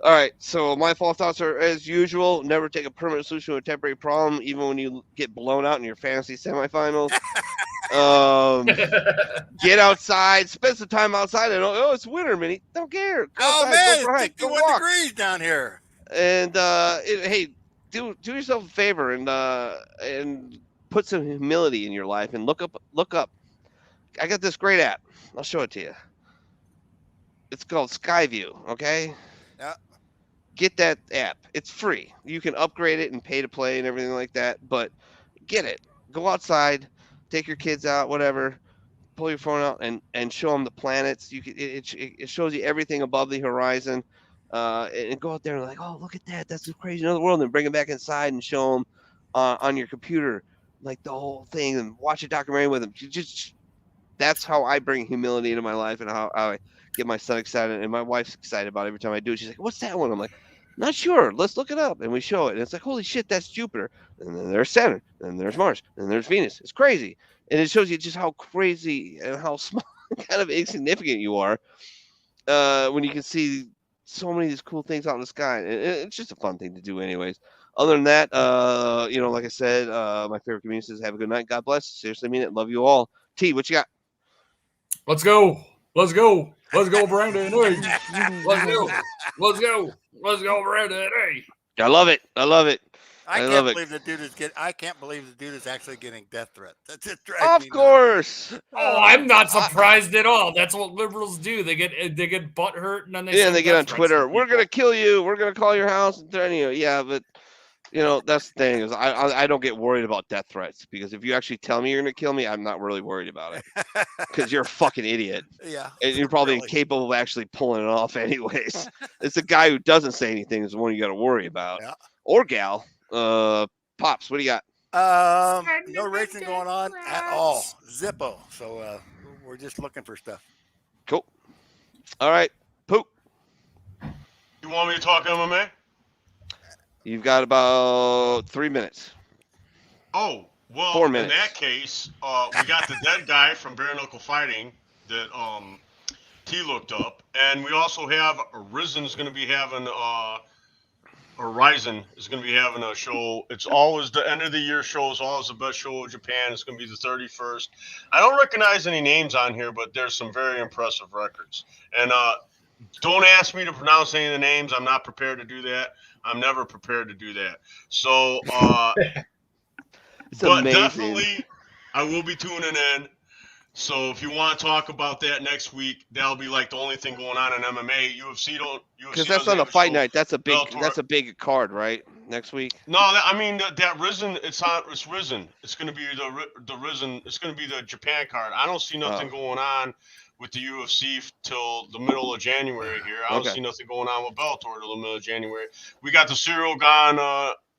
all right. So my final thoughts are, as usual, never take a permanent solution to a temporary problem, even when you get blown out in your fantasy semifinals. Get outside, spend some time outside. And it's winter, man. Don't care. Go outside, man, it's 61 degrees down here. And hey, do yourself a favor and put some humility in your life and look up. I got this great app. I'll show it to you. It's called Skyview. Okay. Yeah. Get that app. It's free. You can upgrade it and pay to play and everything like that. But get it. Go outside. Take your kids out. Whatever. Pull your phone out and show them the planets. It shows you everything above the horizon. And go out there and like, oh, look at that. That's crazy another world. And then bring them back inside and show them on your computer, like the whole thing, and watch a documentary with them. That's how I bring humility into my life and how I get my son excited. And my wife's excited about it every time I do it. She's like, what's that one? I'm like, not sure. Let's look it up. And we show it. And it's like, holy shit, that's Jupiter. And then there's Saturn. And there's Mars. And there's Venus. It's crazy. And it shows you just how crazy and how small, kind of insignificant you are when you can see so many of these cool things out in the sky. And it's just a fun thing to do anyways. Other than that, like I said, my favorite community says, have a good night. God bless. Seriously, I mean it. Love you all. T, what you got? Let's go. Let's go. Let's go, Brandon. Hey. Let's go. Let's go. Let's go, Brandon. Hey. I love it. I love it. I can't believe the dude is actually getting death threats. That's just of course. Oh, I'm not surprised at all. That's what liberals do. They get butt hurt and then they get on Twitter. We're gonna kill you. We're gonna call your house and threaten you. Yeah, but that's the thing is I don't get worried about death threats because if you actually tell me you're gonna kill me, I'm not really worried about it because you're a fucking idiot. Yeah, and you're probably incapable of actually pulling it off anyways. It's the guy who doesn't say anything is the one you got to worry about. Yeah. Or gal. Pops, what do you got? No racing going on at all. Zippo. So we're just looking for stuff. Cool. All right, Pook. You want me to talk MMA? You've got about 3 minutes. Oh, well, 4 in minutes. that case, we got the dead guy from Bare Knuckle Fighting that T looked up, and we also have Rizen's going to be having Ryzen is going to be having a show. It's always the end of the year show. It's always the best show of Japan. It's going to be the 31st. I don't recognize any names on here, but there's some very impressive records. And don't ask me to pronounce any of the names. I'm not prepared to do that. I'm never prepared to do that. So, It's but amazing. definitely, I will be tuning in. So if you want to talk about that next week, that'll be like the only thing going on in MMA. UFC don't. Because that's not a fight night. That's a big card, right? Next week. No, I mean that Risen. It's Risen. It's going to be the Risen. It's going to be the Japan card. I don't see nothing going on with the UFC till the middle of January here. I don't see nothing going on with Bellator till the middle of January. We got the Cyril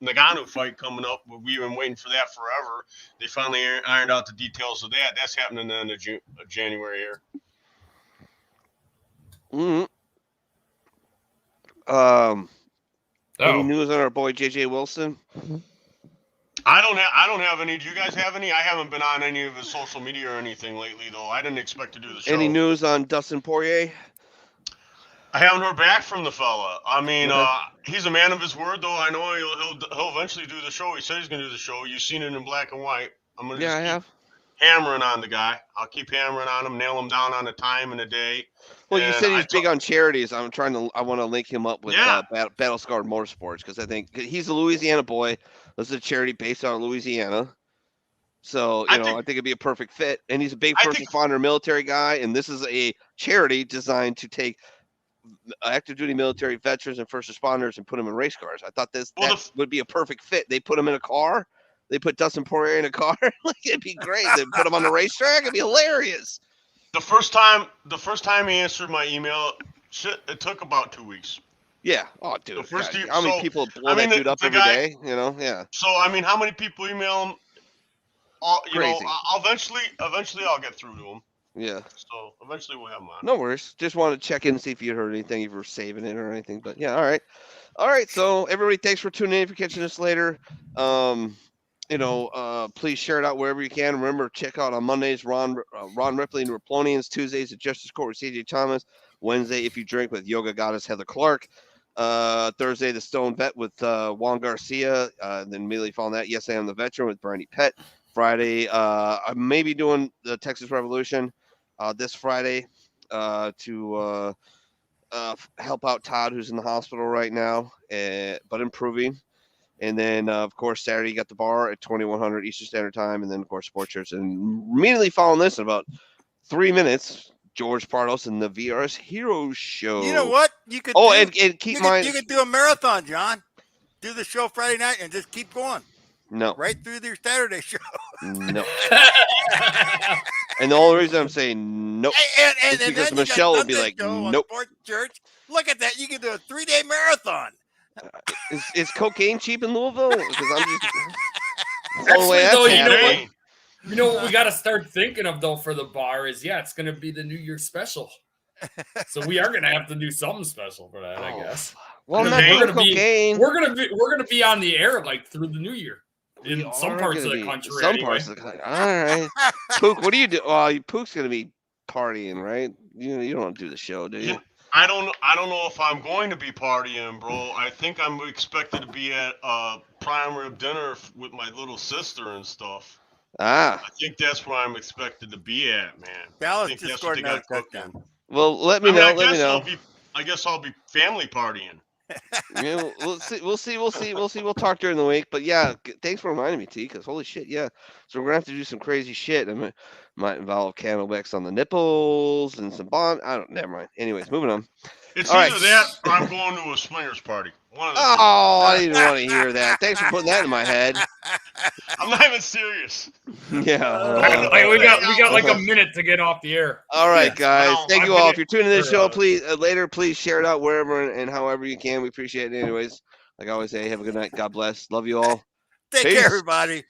Nagano fight coming up. We've been waiting for that forever. They finally ironed out the details of that. That's happening in the January here. Any news on our boy JJ Wilson? I don't have any. Do you guys have any? I haven't been on any of his social media or anything lately, though. I didn't expect to do the show. Any news on Dustin Poirier? I haven't heard back from the fella. I mean, he's a man of his word, though. I know he'll eventually do the show. He said he's going to do the show. You've seen it in black and white. I'm going to I have. Hammering on the guy. I'll keep hammering on him, nail him down on the time and the day. Well, you said he's big on charities. I want to link him up with Battle Scarred Motorsports because I think he's a Louisiana boy. This is a charity based out of Louisiana. So, I think it'd be a perfect fit. And he's a big first responder military guy. And this is a charity designed to take active duty military veterans and first responders and put them in race cars. I thought that would be a perfect fit. They put him in a car. They put Dustin Poirier in a car. It'd be great. They put him on the racetrack. It'd be hilarious. The first time he answered my email, it took about 2 weeks. Yeah. Oh, dude. The first how many people blow that dude up every day? You know? Yeah. So I mean, how many people email him? Crazy. Eventually I'll get through to him. Yeah. So eventually we'll have him on. No worries. Just wanted to check in and see if you heard anything, if you were saving it or anything. But yeah, all right. So everybody, thanks for tuning in. If you're catching us later, please share it out wherever you can. Remember, check out on Mondays Ron Ripley and Raplonians, Tuesdays at Justice Court with CJ Thomas, Wednesday If You Drink with Yoga Goddess Heather Clark, Thursday The Stone Vet with Juan Garcia, then immediately following that Yes I Am the Veteran with Brandy Pett. Friday, I may be doing the Texas Revolution this Friday to help out Todd, who's in the hospital right now, but improving. And then, of course, Saturday, you got the bar at 2100 Eastern Standard Time. And then, of course, Sports Church. And immediately following this, in about 3 minutes, George Pardos and the VRS Heroes Show. You know what? You could and keep mind. You could do a marathon, John. Do the show Friday night and just keep going. No. Right through their Saturday show. No. And the only reason I'm saying nope is because Michelle would be like, nope. Sports Church. Look at that. You can do a 3-day marathon. Is cocaine cheap in Louisville? Because I'm just you know what we got to start thinking of though for the bar is it's going to be the New Year's special, so we are going to have to do something special for that, I guess. Well, we're gonna be on the air like through the New Year in some parts of the country. Parts of the country. All right, Pook, what do you do? Pook's going to be partying, right? You don't do the show, do you? I don't know if I'm going to be partying, bro. I think I'm expected to be at prime rib dinner with my little sister and stuff. I think that's where I'm expected to be at, man. Dallas just scored another touchdown. Well, let me know. I guess I'll be family partying. Yeah, we'll see. We'll talk during the week. But yeah, thanks for reminding me, T. Because holy shit, yeah. So we're gonna have to do some crazy shit. It might involve camelbacks on the nipples and some bond. Never mind. Anyways, moving on. It's either that or I'm going to a swingers party. I didn't want to hear that. Thanks for putting that in my head. I'm not even serious. Yeah. We got like a minute to get off the air. All right, guys. Thank you all. If you're tuning in this show, please please share it out wherever and however you can. We appreciate it. Anyways, like I always say, have a good night. God bless. Love you all. Take Peace. care, everybody.